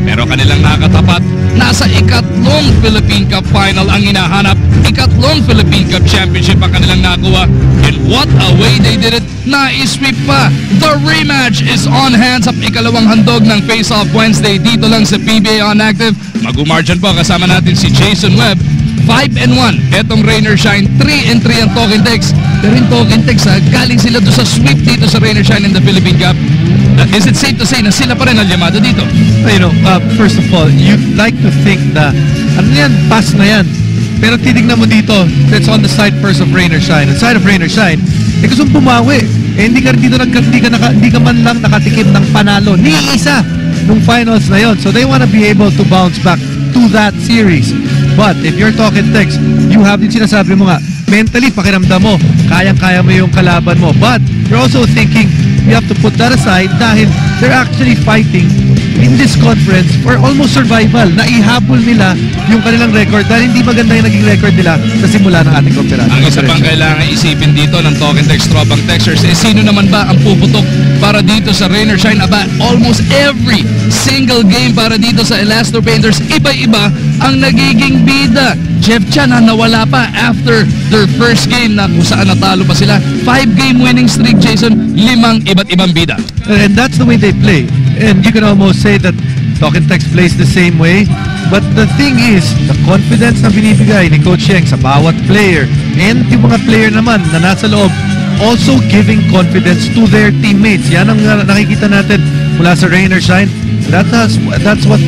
Pero kanilang nakatapat, nasa ikatlong Philippine Cup Final ang hinahanap. Ikatlong Philippine Cup Championship ang kanilang nakuha. And what a way they did it. Na-sweep pa. The rematch is on hand sa ikalawang handog ng Face-Off Wednesday dito lang sa PBA On Active. Mag-umarchan po kasama natin si Jason Webb. 5-1. Etong Rain or Shine. 3-3 ang Talking Tex. Pero yung Talking Tex galing sila doon sa sweep dito sa Rain or Shine in the Philippine Cup. Is it safe to say na sila pa rin ang Yamada dito? You know, first of all, you'd like to think na, ano yan, pass na yan. Pero titignan mo dito, that's on the side first of Rain or Shine. On the side of Rain or Shine, gusto mong bumawi. Hindi ka dito, hindi ka man lang nakatikim ng panalo. Ni isa nung finals na yon. So they want to be able to bounce back to that series. But if you're talking Tex, you have din sinasabi mo nga, mentally, pakiramdam mo, kayang-kaya mo yung kalaban mo. But you're also thinking, you have to put that aside dahil they're actually fighting in this conference for almost survival. Naihabol nila yung kanilang record dahil hindi maganda yung naging record nila sa simula ng ating konferensya. Ang isa pang kailangan isipin dito ng Talking Tex Tropang Texters, sino naman ba ang puputok para dito sa Rain or Shine? Aba, almost every single game para dito sa Elasto Painters, iba-iba ang nagiging bida. Jeff Chan nawala pa after their first game na kung saan natalo pa sila. 5-game winning streak, Jason, 5 iba't ibang bida. And that's the way they play. And you can almost say that Talking Tex plays the same way. But the thing is, the confidence na binibigay ni Coach Yeng sa bawat player and yung mga player naman na nasa loob also giving confidence to their teammates. Yan ang nakikita natin mula sa Rain or Shine. That's what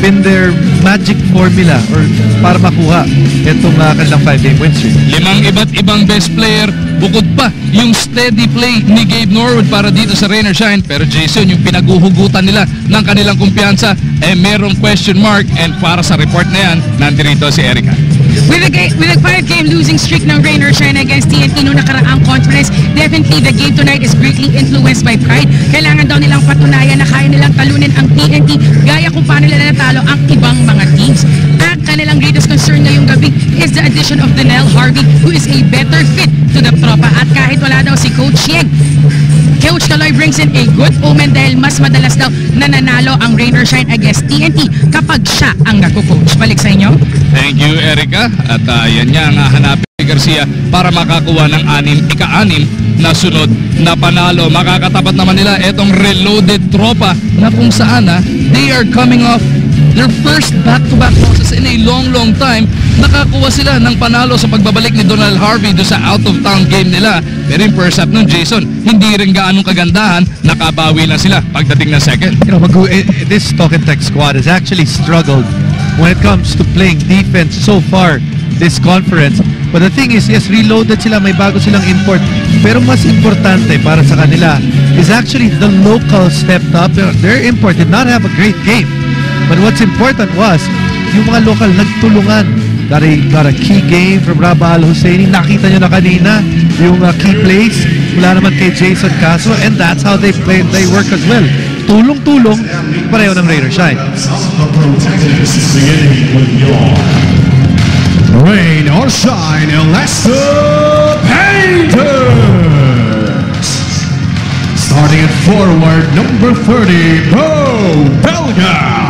been their magic formula or para makuha itong kanilang 5-game win streak. 5 iba't ibang best player, bukod pa yung steady play ni Gabe Norwood para dito sa Rain or Shine. Pero Jason, yung pinaguhugutan nila ng kanilang kumpiyansa, merong question mark, and para sa report na yan, nandirito si Erica. With a 5-game losing streak ng Rain or Shine against TNT noong nakaraang conference, definitely the game tonight is greatly influenced by pride. Kailangan daw nilang patunayan na kaya nilang talunin ang TNT gaya kung paano nila natalo ang ibang mga teams. Ang kanilang greatest concern ngayong gabi is the addition of Donnell Harvey, who is a better fit to the tropa. At kahit wala daw si Coach Yeng, Coach Kaloy brings in a good omen dahil mas madalas daw nananalo ang Rain or Shine against TNT kapag siya ang nagko-coach. Balik sa inyo. Thank you, Erica. At yan nga ang hanapin ni Garcia para makakuha ng ika-anim na sunod na panalo. Makakatapat naman nila itong reloaded tropa na kung saan they are coming off their first back-to-back losses in a long time. Nakakuha sila ng panalo sa pagbabalik ni Donnell Harvey do sa out-of-town game nila. Pero yung first half nun, Jason, hindi rin gaanong kagandahan. Nakabawi lang sila pagdating na second. You know, this Talking Tex squad has actually struggled when it comes to playing defense so far this conference. But the thing is, yes, reloaded sila, may bago silang import. Pero mas importante para sa kanila is actually the local stepped up. Their import did not have a great game. But what's important was, yung mga local nagtulungan. Got a key game from Rabah Al-Husseini. Nakita nyo na kanina yung key plays mula naman kay Jason Castro, and that's how they play. They work as well. Tulong-tulong, pareho ng Rain or Shine. Rain or Shine, Elasto Painters. Starting at forward, number 30, Bo Belga.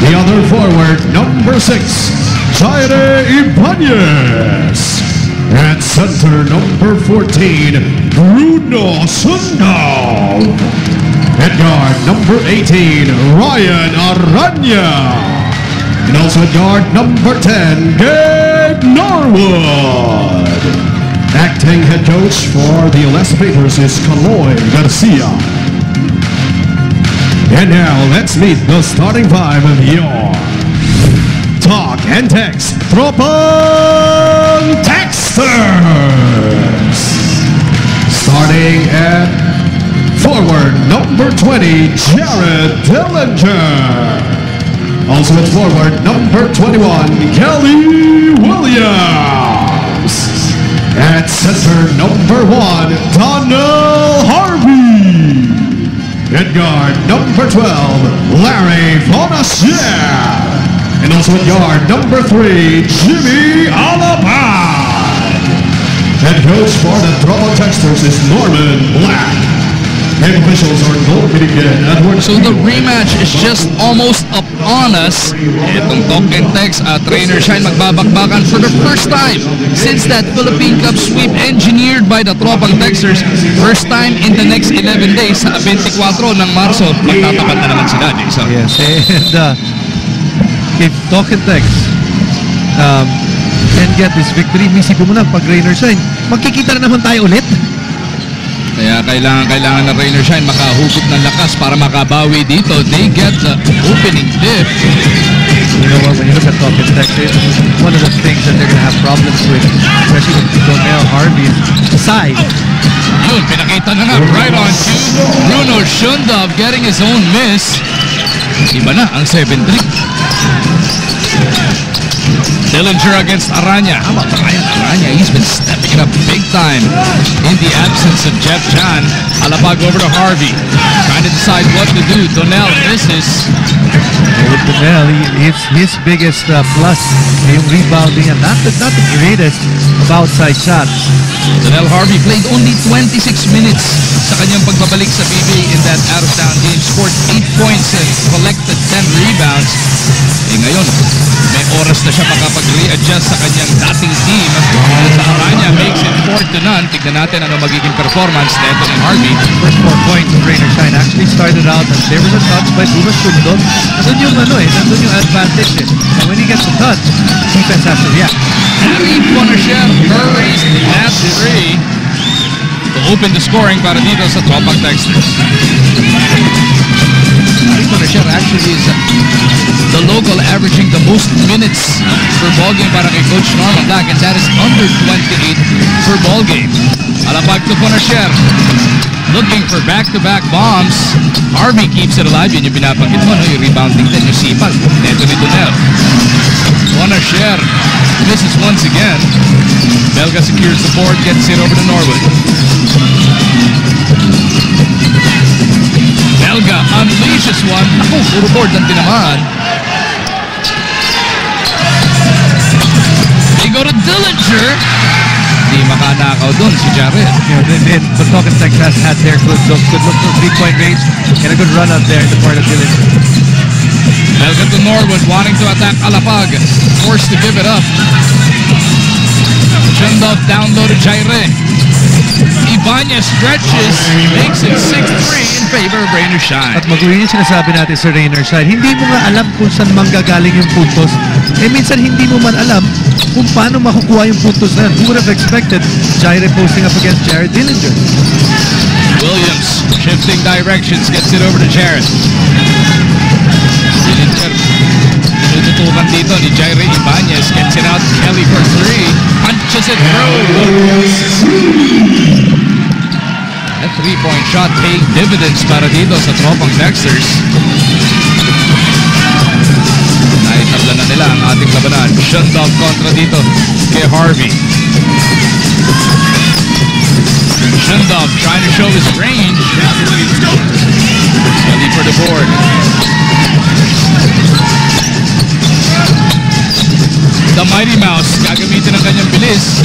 The other forward, number 6, Jaire Ibanez. At center, number 14, Bruno Sundal. At guard, number 18, Ryan Aranya. And also at guard, number 10, Gabe Norwood. Acting head coach for the Elasto Painters is Kaloy Garcia. And now, let's meet the starting five of your Talk and Text Tropang Texters. Starting at forward, number 20, Jared Dillinger. Also at forward, number 21, Kelly Williams. At center, number 1, Donnell Harvey. At guard, number 12, Larry Fonasier. And also at guard, number 3, Jimmy Alapad. Head coach for the Tropang Texters is Norman Black. and officials are not binigyan at work. So the rematch is just almost upon us. Itong Talk and Text at Rainer Shine magbabakbakan for the first time since that Philippine Cup sweep engineered by the Tropang Texters. First time in the next 11 days sa 24 ng Marso. Magtatapat na naman sila, Jason. Yes, and if Talk and Text can get this victory, misipin mo na pag Rainer Shine, magkikita na naman tayo ulit. Kaya kailangan na Rainer Shine makahugot ng lakas para makabawi dito. They get the opening dip. You know what, when you look at Talk and Text, one of the things that they're going to have problems with, especially with Donnell Harvey, is size. Yun, pinakita na nga right on cue. Bruno Shundov getting his own miss. Iba na ang 7-3. Dillinger against Aranya. How about Ryan Aranya? He's been stepping it up big time in the absence of Jeff Chan. Alapag over to Harvey. Trying to decide what to do. Donnell misses. With Donnell, his biggest plus yung rebounding and not the greatest of outside shots. Donnell Harvey played only 26 minutes sa kanyang pagbabalik sa PBA in that out-of-town game. Scored 8 points and collected 10 rebounds. Ngayon, may oras na siya makapag-readjust sa kanyang dating team. Sa Aranya makes it 4-0. Tignan natin ano magiging performance nito ni Harvey. First 4 points of Rainer Shine actually started out and there was a touch by Bruno Shundov. Nandun yung advantage eh. And when he gets a touch, defense has to react. Harry Ponosher hurries at 3 to open the scoring para dito sa Tropang Texters. Harry Ponosher actually is the local averaging the most minutes per ball game para kay Coach Norman Black, and that is under 28 per ball game. Alapag to Ponosher. Looking for back-to-back bombs. Harvey keeps it alive. Yun yung binabanggit mo, no? Yung rebounding din, yung sipag. Neto ni Donnell. Ponosher misses once again. Belga secures the board, gets it over to Norwood. Belga unleashes one. Ako, puro board ang tinamaan. They go to Dillinger. Hindi makanakaw doon si Jared. But Talk and Text has had their good look from 3-point range and a good run out there in the part of Dillinger. Belga to Norwood, wanting to attack Alapag. Forced to give it up. Shundov down low to Jaire. Ibanez stretches, makes it 6-3 in favor of Rainer Shine. At magulo yung sinasabi natin sa Rainer Shine, hindi mo nga alam kung saan manggagaling yung puntos. Minsan hindi mo man alam kung paano makukuha yung puntos na yan. Who would have expected Jaire posting up against Jared Dillinger? Williams shifting directions, gets it over to Jared. Dillinger tututukan dito ni Jaire Ibanez, gets it out. Kelly for 3, punches it through. That 3-point shot paying dividends para dito sa Tropang Texters. Naitabla na nila ang ating labanan. Shundov kontra dito kay Harvey. Shundov trying to show his range. Ready for the board. The Mighty Mouse gagamitin ang kanyang bilis.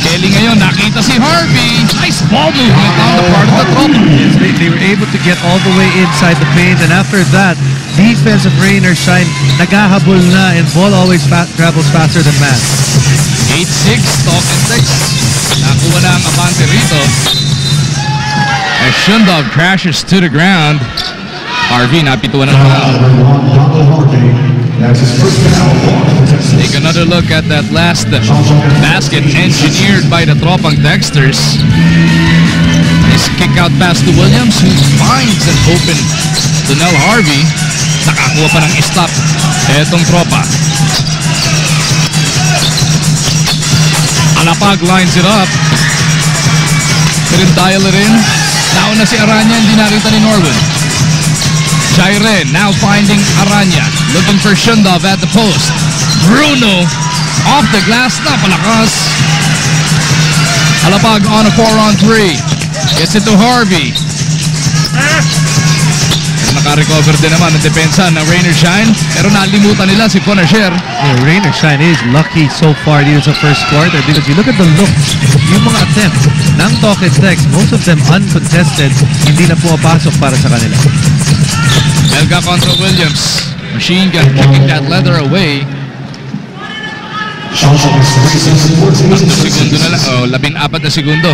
Kelly ngayon, nakita si Harvey. Nice ball movement on the part of the Tropang. Yes, they were able to get all the way inside the paint, and after that, defense of Rainer Shine naghahabol na, and ball always travels faster than man. 8-6, Talk and Text. Nakuha na ang abante rito. As Shundov crashes to the ground. Harvey napituan ng foul. Take another look at that last basket engineered by the Tropang Texters. Nice kick out pass to Williams, who finds an open Donnell Harvey. Nakakuha pa ng stop etong Tropa. Alapag lines it up. Couldn't dial it in. Nauna si Aranya, hindi nakita ni Norwood. Jaire now finding Aranya. Looking for Shundov at the post. Bruno off the glass. Napalakas. Alapag on a 4-on-3. Gets it to Harvey. Naka-recover din naman ang depensa ng Rain or Shine, pero nalimutan nila si Conasher. Rain or Shine is lucky so far dito sa first quarter because you look at the looks, yung mga attempts ng Talk and Text, most of them uncontested, hindi na pumapasok para sa kanila. Elga contra Williams. Machine Gun kicking that leather away. 4 segundo na lang, 14 na segundo.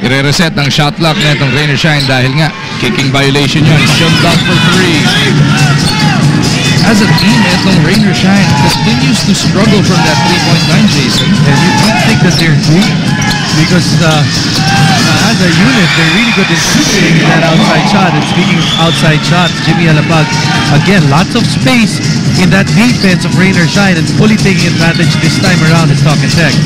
I-reset ang shot clock na itong Rain or Shine dahil nga kicking violation yun. Shundog for 3. As a team, itong Rain or Shine continues to struggle from that 3-point line, Jason. And you don't think that they're weak because as a unit, they're really good in shooting that outside shot. And speaking of outside shots, Jimmy Alapag, again, lots of space in that defense of Rain or Shine and fully taking advantage this time around is Talk and Text.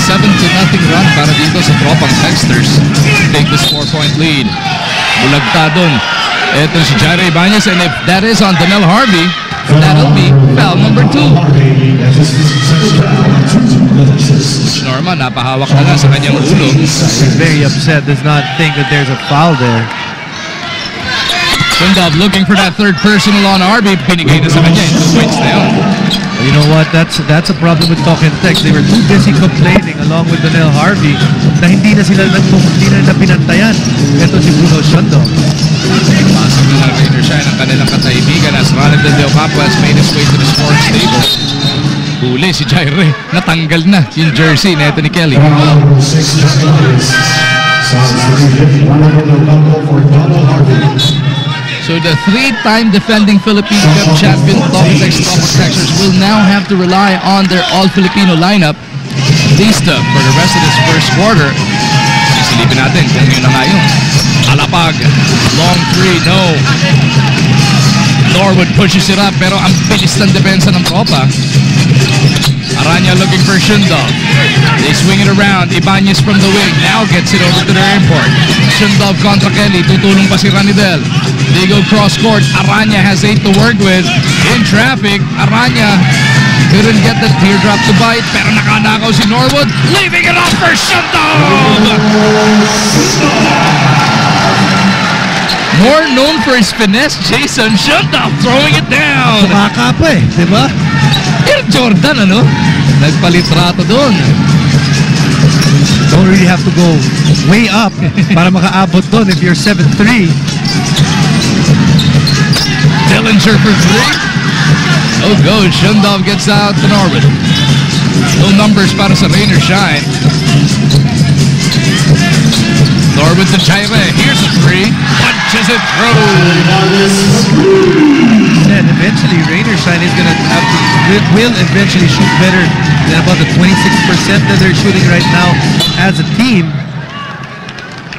7-0 run para dito sa tropang Texters. Take this 4-point lead. Bulagta dun. Ito si Jaire Ibanez, and if that is on Donnell Harvey, that'll be foul number 2. Coach Norman, napahawak na lang sa kanyang ulo. He's very upset, does not think that there's a foul there. Shundog looking for that third personal on Harvey. Pinigay na sa kanya yung 2 points na yun. You know what? That's a problem with Talk and Text. They were too busy complaining along with Donnell Harvey na hindi na pinantayan. Ito si Bruno Shundog. Pasok na ng Rain or Shine ang kanilang kataibigan as Ronald Del Campo has made his way to the scoring table. Huli si Jaire. Natanggal na yung jersey na ito ni Kelly. So the 3-time defending Philippine Cup champion Talk and Text Texters will now have to rely on their all-Filipino lineup, at least for the rest of this first quarter. Sisilipin natin kung yun na nga yun. Alapag, long 3, no. Norwood pushes it up, pero ang bilis ng depensa ng tropa. Aranya looking for Shundog. They swing it around. Ibanez from the wing. Now gets it over to their import. Shundog contra Kelly. Tutulong pa si Ranidel. They go cross court. Aranya has 8 to work with. In traffic, Aranya couldn't get the teardrop to bite, pero nakanakaw si Norwood. Leaving it off for Shundog! More known for his finesse, Jason Shundog throwing it down. Kumaka pa di ba? Air Jordan, ano? Nagpalitrato doon. Don't really have to go way up para makaabot doon if you're 7'3". Dillinger for 3. Oh, go. Shundog gets out to Norwood. No numbers para sa Rain or Shine. Norwood to Jaire. Here's a 3. Punches it through. And eventually, Rain or Shine is going to have to, will eventually shoot better than about the 26% that they're shooting right now as a team.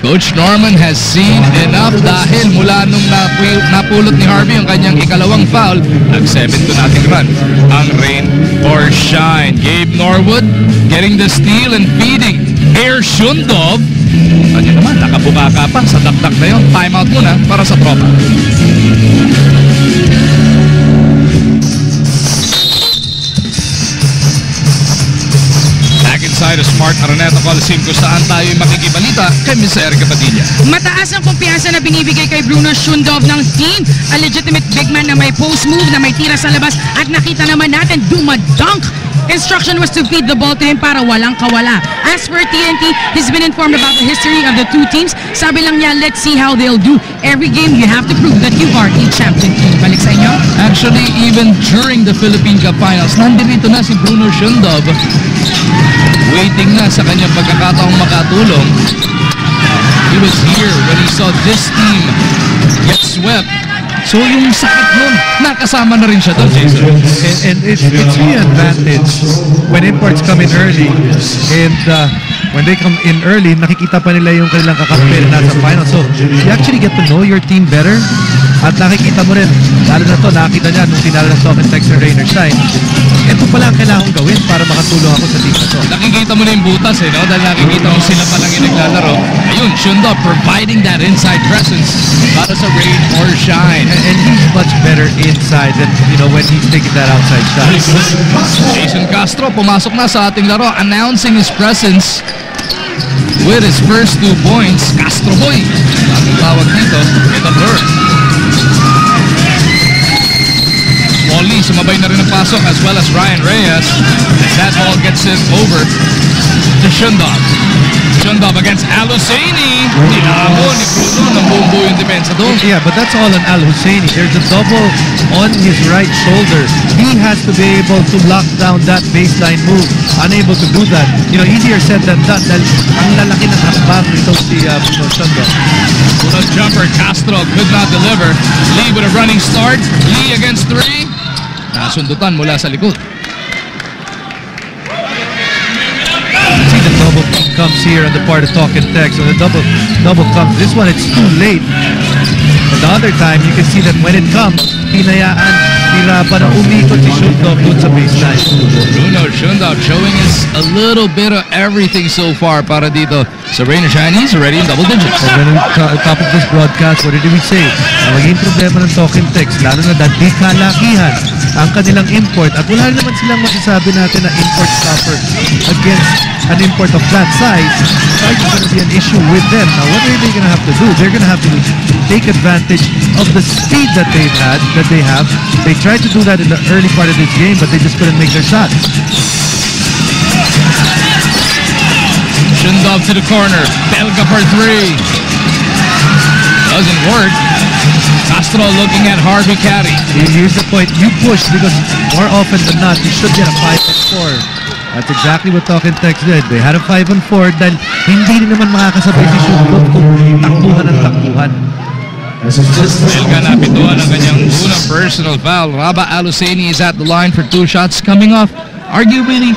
Coach Norman has seen enough dahil mula nung napulot ni Harvey ang kanyang ikalawang foul, nag-7-0 run ang Rain or Shine. Gabe Norwood getting the steal and feeding Air Shundog. Ano naman, nakabuka pa sa dakdak na yun. Timeout muna para sa tropa. Inside a Smart Araneta Coliseum kung saan tayo makikibalita kay Miss Erica Padilla. Mataas ang kumpiyansa na binibigay kay Bruno Shundog ng team. A legitimate big man na may post move, na may tira sa labas, at nakita naman natin dumadunk. Instruction was to feed the ball to him para walang kawala. As for TNT, he's been informed about the history of the two teams. Sabi lang niya, let's see how they'll do. Every game, you have to prove that you are a champion team. Balik sa inyo. Actually, even during the Philippine Cup Finals, nandito na si Bruno Shundog. Waiting na sa kanyang pagkakataong makatulong. He was here when he saw this team get swept. So yung sakit nun, nakasama na rin siya doon, Jason. And it's really an advantage when imports come in early. And when they come in early, nakikita pa nila yung kanilang kakampi na nasa final. So you actually get to know your team better. At nakikita mo rin, lalo na to, nakita niya nung tinalo ng Talk and Text ng Rain or Shine. Ito pala ang kailangan kong gawin para makatulong ako sa team na to. Nakikita mo na yung butas, no? Dahil nakikita mo sila pa lang yung naglalaro. Ayun, Shundog providing that inside presence para sa Rain or Shine. And he's much better inside than, when he's taking that outside shot. Jason Castro pumasok na sa ating laro, announcing his presence. with his first 2 points. Castro Boy, ang tawag dito, with a blur. Molly, sumabay na rin ang pasok, as well as Ryan Reyes, as that ball gets it over to Shundov. Shundov against Al-Husseini. Nilamon ni Bruno ng buong yung depensa doon. Yeah, but that's all on Al-Husseini. There's a double on his right shoulder. He has to be able to lock down that baseline move. Unable to do that. You know, easier said than done. Dahil ang lalaki ng hakbang nito si Shundov. Bruno's jumper, Castro could not deliver. Lee with a running start. Lee against 3. Nasundutan mula sa likod. See the double team comes here on the part of Talk and Text. So the double comes. This one, it's too late. But the other time, you can see that when it comes, hinayaan, hirapan na umikot si Shundov doon sa baseline. Bruno Shundov showing us a little bit of everything so far para dito sa Rainer Chinese, already in double digits. And then on top of this broadcast, what did we say? Na maging problema ng Talk and Text, lalo na dahil di kalakihan ang kanilang import. At wala naman silang masasabi natin na import stopper against an import of that size. So it's going to be an issue with them. Now, what are they going to have to do? They're going to have to take advantage of the speed that they have. They tried to do that in the early part of this game, but they just couldn't make their shots. Shundov to the corner. Belga for 3. Doesn't work. Castro looking at Harvey Carey. Here's the point. You push because more often than not, you should get a 5-4. That's exactly what Talk and Text did. They had a 5-4 dahil hindi rin naman makakasabay si Shundov kung takbuhan ng takbuhan. Belga napituan ang kanyang unang personal foul. Raba Al-Husseini is at the line for 2 shots coming off. Arguably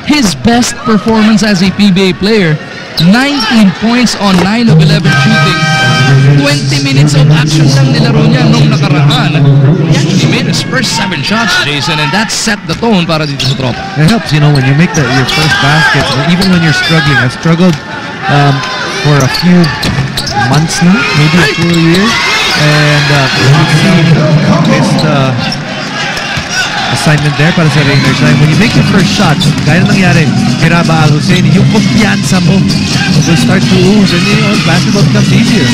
his best performance as a PBA player. 19 points on 9 of 11 shooting. 20 minutes of action lang nilaro niya nung nakaraan. He made his first 7 shots, Jason, and that set the tone para dito sa tropa. It helps, you know, when you make your first basket, even when you're struggling. I've struggled for a few months now, maybe a full year. And this assignment there para sa Rainer Shine. When you make your first shot, gaya na nangyari kay Raba Al-Husseini, yung kumpiyansa mo will start to ooze and basketball becomes easier.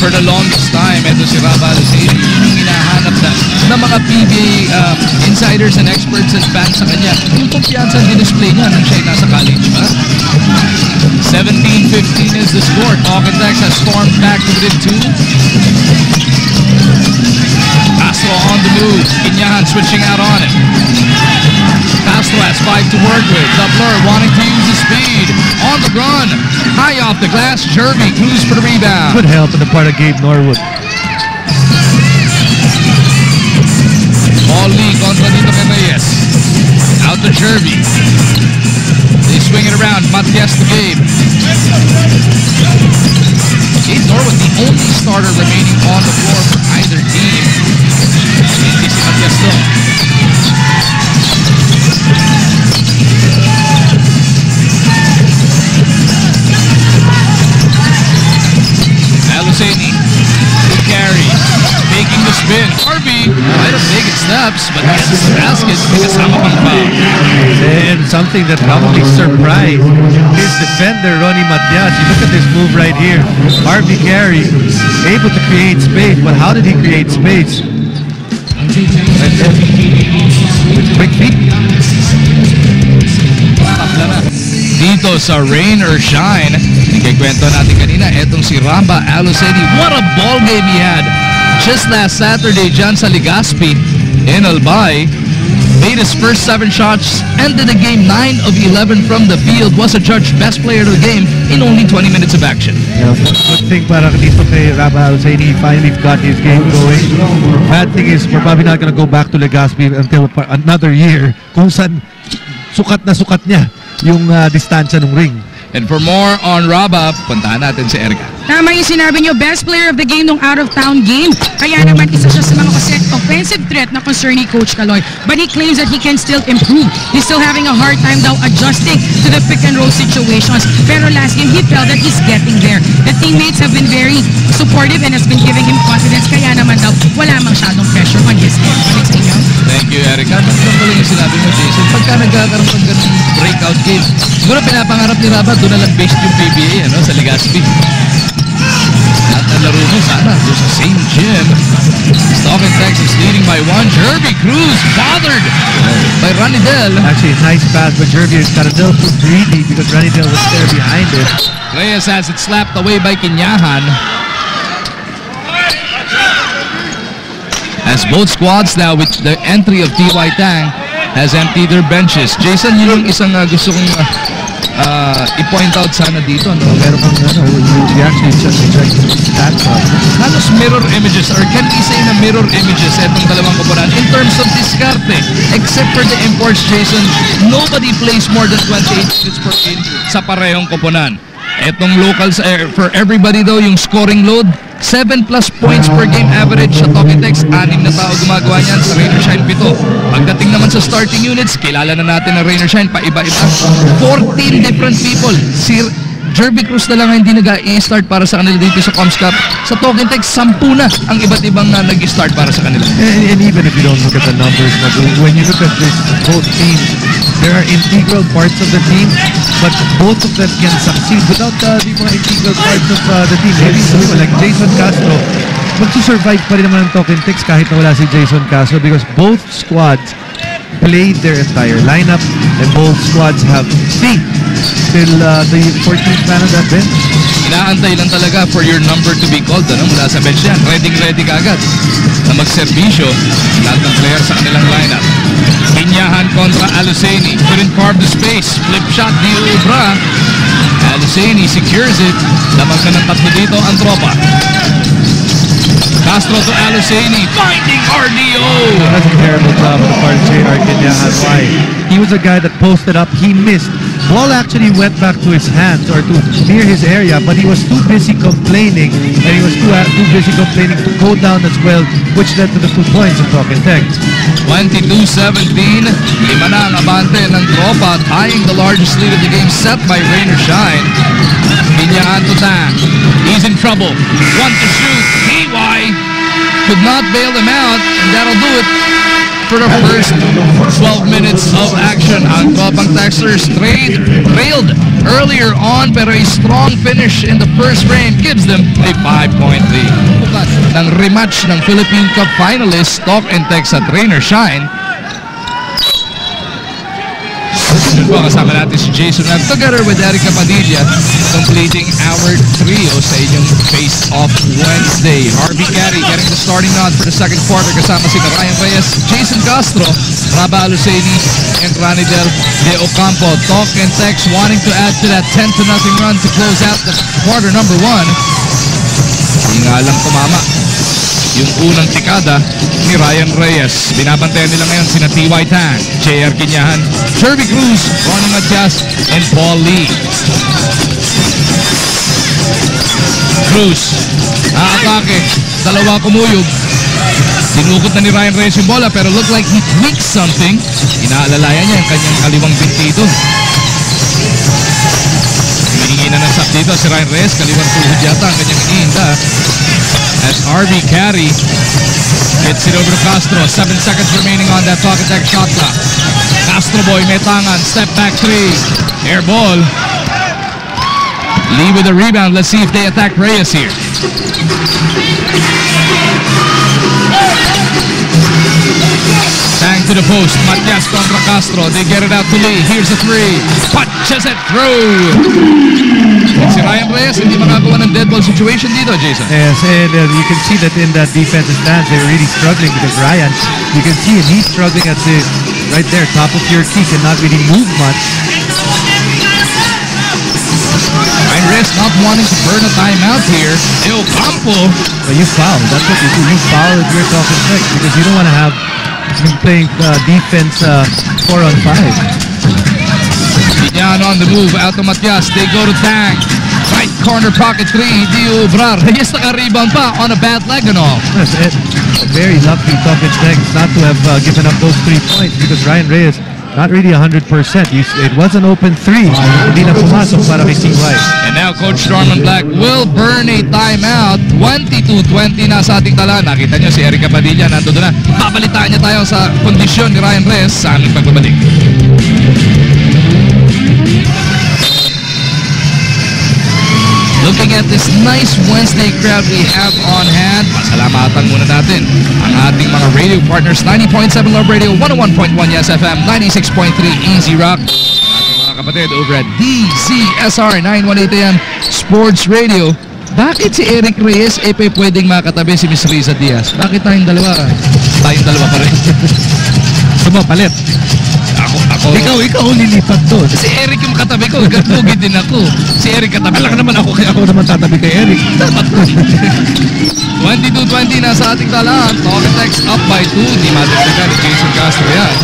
For the longest time, ito si Raba Al-Husseini, yung hinahanap na mga PBA insiders and experts and fans sa kanya. Yung kumpiyansa ang display niya nung siya'y nasa college pa. 17-15 is the score. Talk and Text has stormed back to within 2. Castro on the move. Inyahan switching out on it. Castro has 5 to work with. Doubler wanting to use the speed. On the run. High off the glass. Jervy cruise for the rebound. Good help on the part of Gabe Norwood. All league contra dito kay Reyes. Out to Jervy. They swing it around. Matias to Gabe. Gabe Norwood, the only starter remaining on the floor for either team. Hindi si Matias to. Al-Husseini to carry. Making the spin. Harvey might have taken steps, but gets the basket because kasama pang foul. And something that probably surprised his defender, Ronnie Matias. You look at this move right here. Harvey Carey able to create space, but how did he create space? With quick feet. Dito sa Rain or Shine, ikikwento natin kanina, etong si Raba Al-Husseini. What a ball game he had just last Saturday dyan sa Legazpi in Albay. Made his first 7 shots, ended the game 9 of 11 from the field, was adjudged best player of the game in only 20 minutes of action. Yeah, good thing para dito kay Raba Al-Husseini, he finally got his game going. Bad thing is, we're probably not gonna go back to Legazpi until another year kung saan sukat na sukat niya yung distansya ng ring. And for more on Raba, puntahan natin si Erika. Tama yung sinabi niyo, best player of the game nung out-of-town game. Kaya naman isa siya sa mga offensive threat na concern ni Coach Caloy. But he claims that he can still improve. He's still having a hard time daw adjusting to the pick-and-roll situations. Pero last game, he felt that he's getting there. The teammates have been very supportive and has been giving him confidence. Kaya naman daw, wala masyadong pressure on his head. Balik sa inyo. Thank you, Erica. Nandang ko lang yung sinabi mo, Jason. Pagka nagkakaroon ng ganun breakout game, siguro pinapangarap ni Rabat, doon na lang based yung PBA, sa Legazpi. Lahat na laro mo sana doon sa same gym. Stock and Texas leading by 1. Jerby Cruz bothered by Ranidel. Actually, nice pass, but Jerby got a little too greedy because Ranidel was there behind it. Reyes has it slapped away by Kinyahan. As both squads now with the entry of T.Y. Tang has emptied their benches. Jason, yun yung isang gusto kong i-point out sana dito. No? Pero kung you actually just check stats Halos mirror images, or can we say na mirror images itong dalawang koponan in terms of diskarte. Except for the imports, Jason, nobody plays more than 28 minutes per game sa parehong koponan. Etong locals, for everybody though, yung scoring load, 7+ points per game average sa Tokitex. 6 na tao gumagawa niyan, sa Rain or Shine 7. Pagdating naman sa starting units, kilala na natin na Rain or Shine, paiba-iba. 14 different people. Si Jerby Cruz na lang ang hindi nag-i-start para sa kanila dito sa Coms Cup. Sa Tokitex, 10 na ang iba't ibang nag-i-start para sa kanila. And even if you don't look at the numbers, when you look at this, both teams, there are integral parts of the team, but both of them can succeed without the mga integral parts of the team. Maybe like Jason Castro, magsusurvive pa rin naman ang Tokitex kahit na wala si Jason Castro because both squads played their entire lineup and both squads have stayed till the 14th man on that bench. Inaantay lang talaga for your number to be called mula sa bench yan. Ready ka agad na magserbisyo lahat ng player sa kanilang lineup. Kinyahan kontra Aluseni. Couldn't carve the space. Flip shot ni Ubra. Aluseni secures it. Lamang ka ng tatlo dito ang tropa. Castro to Aluseni. Finding RDO. That's a terrible job on the part of J.R. Kinyahan. Why? He was a guy that posted up. He missed. Ball actually went back to his hands or to near his area, but he was too busy complaining, and he was too busy complaining to go down as well, which led to the 2 points of Tokitex. 22-17. 5 na ang abante ng tropa, tying the largest lead of the game set by Rain or Shine. Kinyahan to Tang. He's in trouble. Want to shoot. TY could not bail him out, and that'll do it for the first 12 minutes of action. Ang tropang Texters trailed earlier on, pero a strong finish in the first frame gives them a 5-point lead. Bukas ng rematch ng Philippine Cup finalists Stock and Tex at Rain or Shine. Sunod po kasama natin si Jason Nag together with Erica Padilla, completing our trio sa inyong Face-Off Wednesday. Harvey Carey getting the starting nod for the second quarter kasama si Ryan Reyes, Jason Castro, Raba Aluseni, and Ranidel de Ocampo. Talk and Tex wanting to add to that 10-0 run to close out the quarter number 1. Hindi nga lang tumama yung unang tikada ni Ryan Reyes. Binabantayan nila ngayon sina T.Y. Tang, J.R. Kinyahan, Jerby Cruz, Ronnie Matias, and Paul Lee. Cruz, aatake, dalawa kumuyog. Sinukot na ni Ryan Reyes yung bola pero look like he tweaked something. Inaalalayan niya yung kanyang kaliwang binti ito. Hinihingi na ng sap dito si Ryan Reyes, kaliwang tuhod yata ang kanyang inihinda. As RV Carey gets it over to Castro. 7 seconds remaining on that Tokitex shot clock. Castro boy, may tangan. Step back 3. Air ball. Lee with a rebound. Let's see if they attack Reyes here. Tang to the post. Matias contra Castro. They get it out to Lee. Here's a 3. Punches it through. Si Ryan Reyes hindi makagawa ng dead ball situation dito, Jason. Yes, and you can see that in that defensive stance, they're really struggling because Ryan, you can see him, he's struggling at the, right there, top of your key, cannot really move much. Ryan Reyes not wanting to burn a timeout here. El Campo. Well, you foul. That's what you do. You foul if you're talking Tex because you don't want to have him playing defense 4-on-5. Kinyahan on the move, out to Matias. They go to Tang. Right corner pocket 3. Dio Ubrar. Reyes naka-rebound pa on a bad leg and all. Yes, very lucky Tokitex not to have given up those 3 points because Ryan Reyes not really 100%. It was an open 3. Hindi na pumasok para kay TY. And now Coach Norman Black will burn a timeout. 22-20 na sa ating tala. Nakita nyo si Erica Padilla nandun na. Babalitaan niya tayo sa kondisyon ni Ryan Reyes sa aming pagbabalik. Looking at this nice Wednesday crowd we have on hand, pasalamatan muna natin ang ating mga radio partners. 90.7 Love Radio, 101.1 Yes FM, 96.3 Easy Rock. Ating mga kapatid over at DZSR 918 AM Sports Radio. Bakit si Eric Reyes pwedeng makatabi si Miss Riza Diaz? Bakit tayong dalawa? Tayong dalawa pa rin. Sumapalit. Ako. Ikaw lilipat doon. Si Eric yung katabi ko, gatugi din ako. Si Eric katabi. Alak naman ako, kaya ako naman tatabi kay Eric. 22-20 na sa ating talaan. Talk and text up by 2. Di madagdagan ni Jason Castro yan.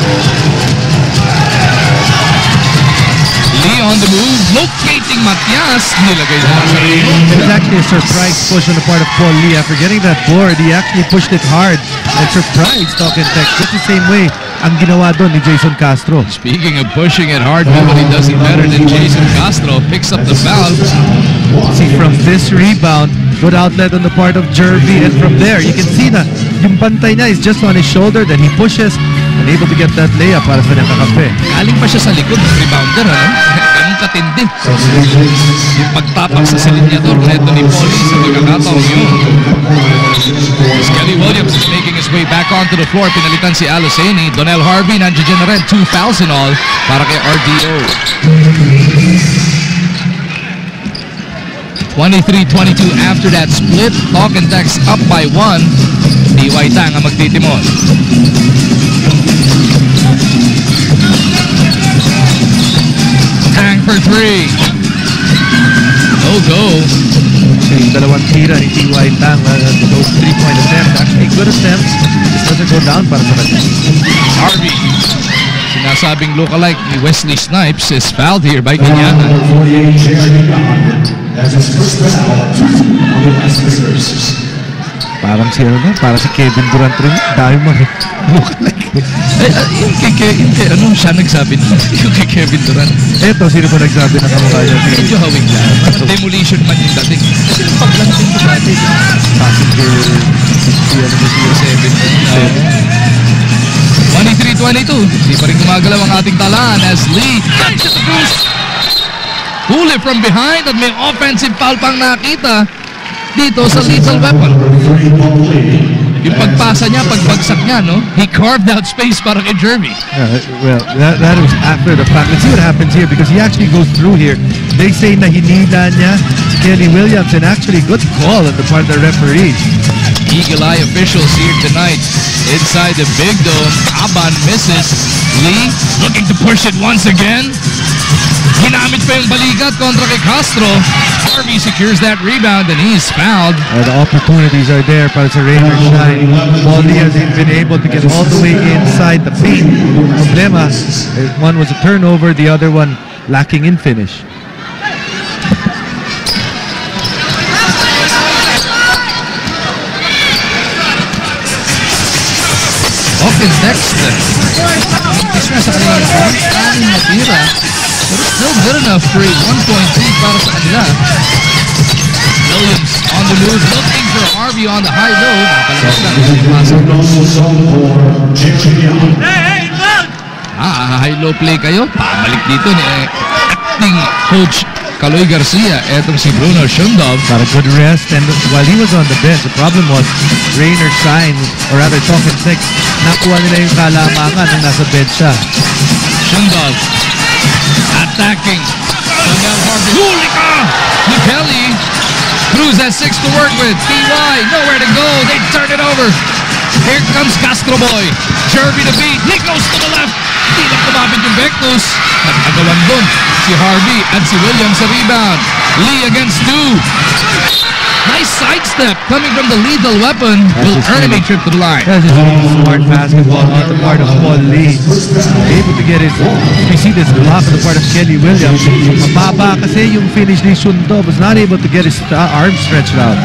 Lee on the move, locating Matias. Nilagay na sa rin. It was actually a surprise push on the part of Paul Lee. After getting that board, he actually pushed it hard and surprised Talk and Text. Just the same way ang ginawa doon ni Jason Castro. Speaking of pushing it hard, nobody does it better than Jason Castro. Picks up the foul. See, from this rebound, good outlet on the part of Jervy, and from there, you can see na yung pantay niya is just on his shoulder, then he pushes and able to get that layup para sa kanyang kakape. Galing pa siya sa likod ng rebounder, ano? Ganun katindi. Yung pagtapak sa silinyador neto ni Paulie sa pagkakataong yun. Kelly Williams is making his way back onto the floor. Pinalitan si Aluseni. Donnell Harvey, nandiyan na rin. 2 fouls in all para kay RDO. 23-22 after that split. Talk and Text up by 1. TY Tang ang magtitimon. Tang for 3. No go. Yung dalawang tira ni TY Tang, those 3-point attempts, actually good attempts. This doesn't go down para sa kanya. Harvey, sinasabing lookalike ni Wesley Snipes, is fouled here by Kenyatta. Parang si para si Kevin Durant rin. Dahil mo lookalike. Ano siya nagsabi na? Yung kay Kevin Durant. Eto, sino ba nagsabi na kamukha niya? Medyo hawig lang. Demolition man yung dating. Kasi nung paglanting ko dati. Passenger 23-22. Di pa rin gumagalaw ang ating talaan as Lee gets at the goose. Huli from behind at may offensive foul pang nakita dito sa Lethal Weapon. Yung pagpasa niya, pagbagsak niya, no? He carved out space para kay Jervy. Well, that was after the fact. Let's see what happens here because he actually goes through here. They say na hinila niya Kelly Williams, and actually good call on the part of the referee. Eagle Eye officials here tonight inside the big dome. Aban misses. Lee looking to push it once again. Ginamit pa yung balikat kontra kay Castro. Harvey secures that rebound and he's fouled. The opportunities are there para sa Rain or Shine. Paul Lee has been able to get all the way inside the paint. Problema, one was a turnover, the other one lacking in finish. Hawkins next. Is na sa kanilang aning natira. But it's still good enough for a 1-point lead para sa kanila. Williams on the move, looking for Harvey on the high low. High low play kayo. Pabalik dito ni acting coach Kaloy Garcia. Etong si Bruno Shundov. Got a good rest, and while he was on the bench, the problem was Rain or Shine, or rather Talk and Text, nakuha nila yung kalamangan nung nasa bench siya. Shundov attacking. Donnell Harvey. Huli ka! Ni Kelly. Cruz has 6 to work with. TY, nowhere to go. They turn it over. Here comes Castro Boy. Jervy to beat. Nikos to the left. Di lang kumapit yung Vectus. Nagagawan doon si Harvey at si Williams sa rebound. Lee against 2. Nice sidestep coming from the Lethal Weapon. Will earn him a trip to the line. That's just really smart basketball on the part of Paul Lee. Able to get his, you see this block on the part of Kelly Williams. Mababa kasi yung finish ni Shundov, was not able to get his arm stretched out.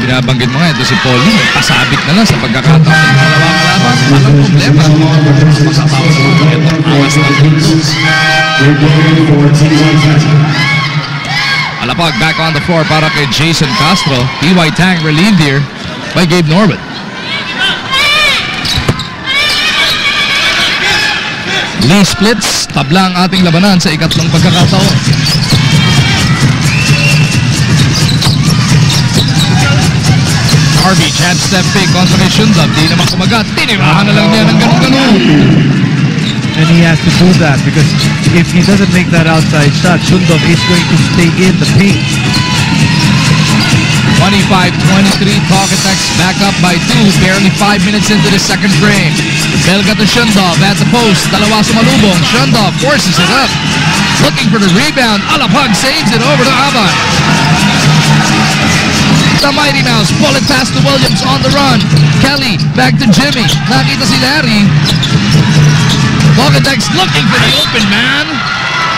binabanggit mo nga, ito si Paulie, pasabit na lang sa pagkakataon ng dalawa kalaban. Walang problema. Masabaw sa mga itong awas ng Bulls. Alapag back on the floor para kay Jason Castro. T.Y. Tang relieved here by Gabe Norwood. Lee splits, tabla ang ating labanan sa ikatlong pagkakataon. Harvey, chance step fake kontra kay Shundab. Di naman kumagat. Tinirahan na lang niya ng ganun-ganun. And he has to do that because if he doesn't make that outside shot, Shundov is going to stay in the paint. 25-23, Talkatex back up by 2, barely 5 minutes into the second frame. Belga to Shundov at the post, dalawa sumalubong. Shundov forces it up, looking for the rebound. Alapag saves it over to Aban. The Mighty Mouse pull it past to Williams on the run. Kelly back to Jimmy. Nakita si Larry. Talkatex looking for the open man.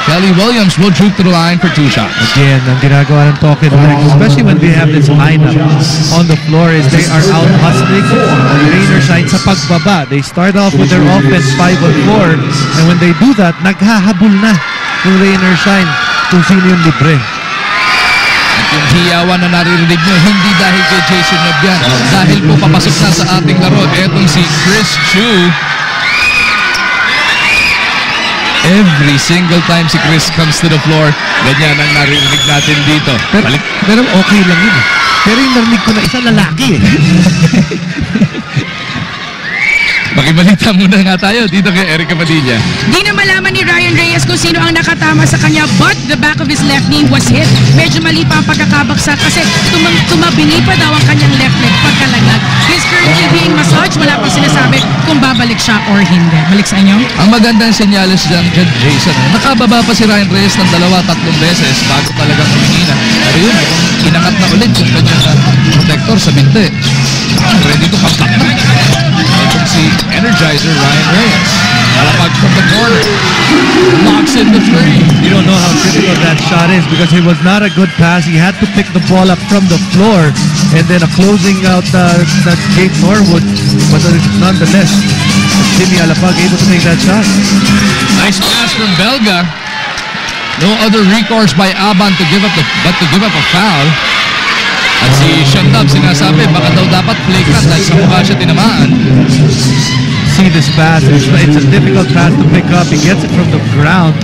Kelly Williams will juke to the line for 2 shots. Again, ang ginagawa ng Talkatex, especially when they have this lineup on the floor, is they are out hustling Rain or Shine sa pagbaba. They start off with their offense 5 on 4, and when they do that, naghahabol na yung Rain or Shine kung sino yung libre. At yung hiyawan na naririnig nyo, hindi dahil kay Jason Nabyan, dahil po papasok na sa ating laro. Etong si Chris Chu. Every single time si Chris comes to the floor, ganyan ang naririnig natin dito. Pero okay lang yun. Pero yung narinig ko na isa lalaki eh. Makibalita muna nga tayo dito kay Erica Padilla. Di na malaman ni Ryan Reyes kung sino ang nakatama sa kanya, but the back of his left knee was hit. Medyo mali pa ang pagkakabagsak kasi tumabingi pa daw ang kanyang left leg pagkalaglag. He's currently being massaged. Wala pang sinasabi kung babalik siya or hindi. Balik sa inyo. Ang magandang senyales dyan, Jason, nakababa pa si Ryan Reyes ng 2-3 beses bago talagang humingina. Pero yun, inakat na ulit yung kanyang protector sa binte. Ready to pag-tap na. Itong si Energizer Ryan Reyes. Alapag from the corner. Locks in the 3. You don't know how difficult that shot is because it was not a good pass. He had to pick the ball up from the floor and then a closing out that Gabe Norwood. But nonetheless, Jimmy Alapag able to make that shot. Nice pass from Belga. No other recourse by Aban to give up a foul. At si Shundab sinasabi baka daw dapat play cut dahil sa mukha siya tinamaan. See this pass. It's a difficult pass to pick up. He gets it from the ground.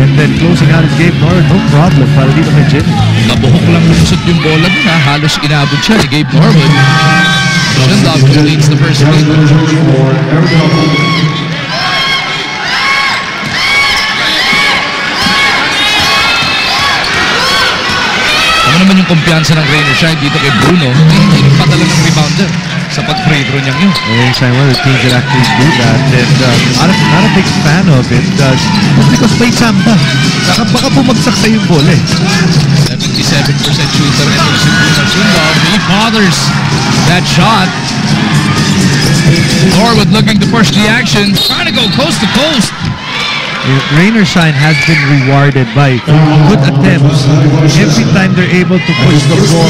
And then closing out is Gabe Norwood. No problem para dito kay Jimmy. Nabuhok lang lumusot yung bola dun ha. Halos inabot siya ni Gabe Norwood. Shundab leads the first free. Ano naman yung kumpiyansa ng Rain or Shine dito kay Bruno, hindi nagpadala ng rebounder sa pag-free throw niya yun. Rain or Shine, one of the teams that actually do that. And not a big fan of it. That's because play samba. Baka bumagsak sa yung bola eh. 77% shooter ito si Bruno Shundab. He fathers that shot. Norwood looking to push the action, trying to go coast to coast. Rain or Shine has been rewarded by good attempts every time they're able to push the ball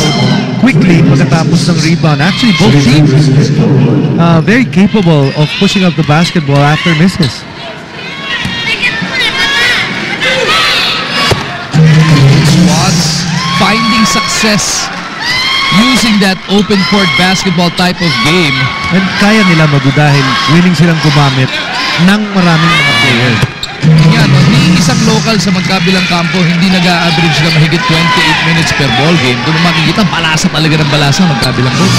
quickly pagkatapos ng rebound. Actually, both teams very capable of pushing up the basketball after misses. Squads finding success using that open court basketball type of game. And kaya nila dahil willing silang gumamit ng maraming mga players. Yan, ni isang local sa magkabilang kampo hindi nag-a-average na mahigit 28 minutes per ball game. Doon makikita, balasa talaga ng balasa magkabilang coach.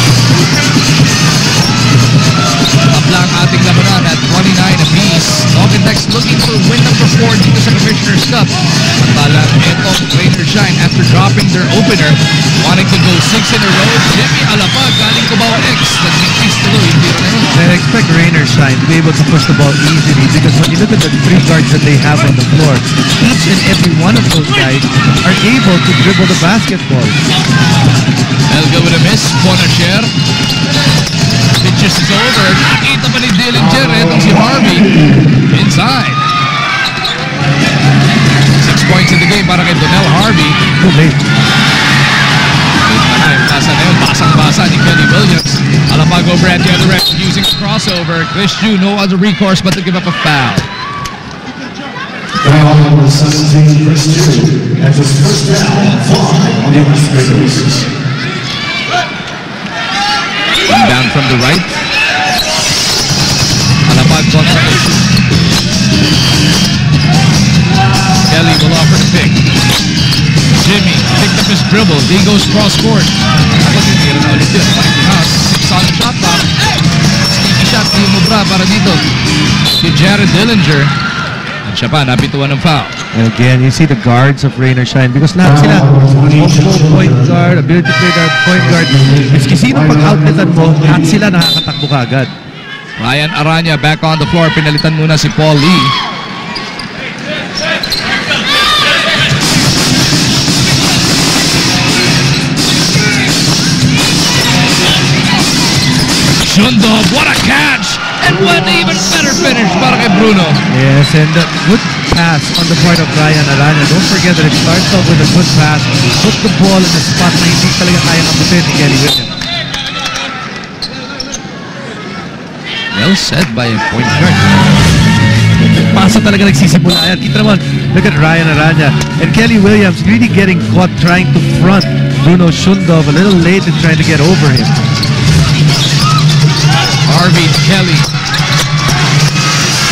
Tabla ang ating labanan at 29 apiece. Talkatex looking for win number 4 dito sa Commissioner's Cup. Samantala, ito, Rain or Shine after dropping their opener, wanting to go 6 in a row. Jimmy Alapag, galing Cubao X. Nag-increase tuloy, hindi rin na yun. I expect Rain or Shine to be able to push the ball easily because when you look at the 3 guards that they have on the floor, each and every one of those guys are able to dribble the basketball. Elga with a miss, Bonachère. Pitches is over. Nakita pa ni Dillinger. Itong si Harvey. Inside. 6 points in the game para kay Donnell Harvey. Too late. Pasa na yun. Pasang Thiago Brandt, the other end, using a crossover. Chris Ju, no other recourse but to give up a foul. Foul number 17, Chris Ju. That's his first down, 5 on the Raiders. Inbound from the right. Alapag kontra Chris. Kelly will offer the pick. Jimmy picked up his dribble. He goes cross court. Tapos hindi rin ulit yun. Six on the shot clock. Sneaky shot. Di umubra para dito. Si Jared Dillinger. At siya pa, napituan ng foul. And again, you see the guards of Rain or Shine because lahat sila combo point guard, ability to play guard, point guard. Miski sino pag-outletan mo, lahat sila nakakatakbo ka agad. Ryan Aranya back on the floor. Pinalitan muna si Paul Lee. Shundov, what a catch! And what even better finish para kay Bruno. Yes, and a good pass on the part of Ryan Aranya. Don't forget that it starts off with a good pass. Put the ball in the spot na hindi talaga kayang abutin ni Kelly Williams. Well said by a point guard. Pasa talaga nagsisimula yan. Kita naman, look at Ryan Aranya. And Kelly Williams really getting caught trying to front Bruno Shundov a little late and trying to get over him. Harvey Kelly.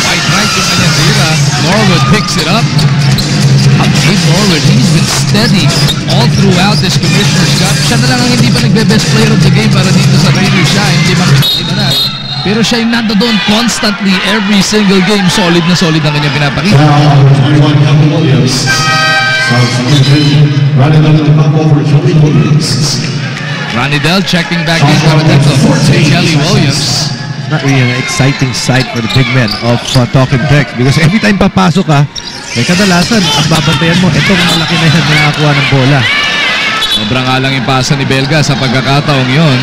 White right yung kanyang tira. Norwood picks it up. Gabe Norwood, he's been steady all throughout this Commissioner's Cup. Siya na lang ang hindi pa nagbe-best player of the game para dito sa Rainier Shine. Hindi makikita na. Pero siya yung nandoon constantly every single game. Solid na solid ang kanyang pinapakita. Foul number 21, Kelly Williams. Running under the pump over Kelly Williams. Ranidel checking back in para dito. Kelly Williams. Not really an exciting sight for the big men of Talk and Text because every time papasok ka, may kadalasan ang babantayan mo, itong malaki na yan nakakuha ng bola. Sobrang alang yung pasa ni Belga sa pagkakataong yun.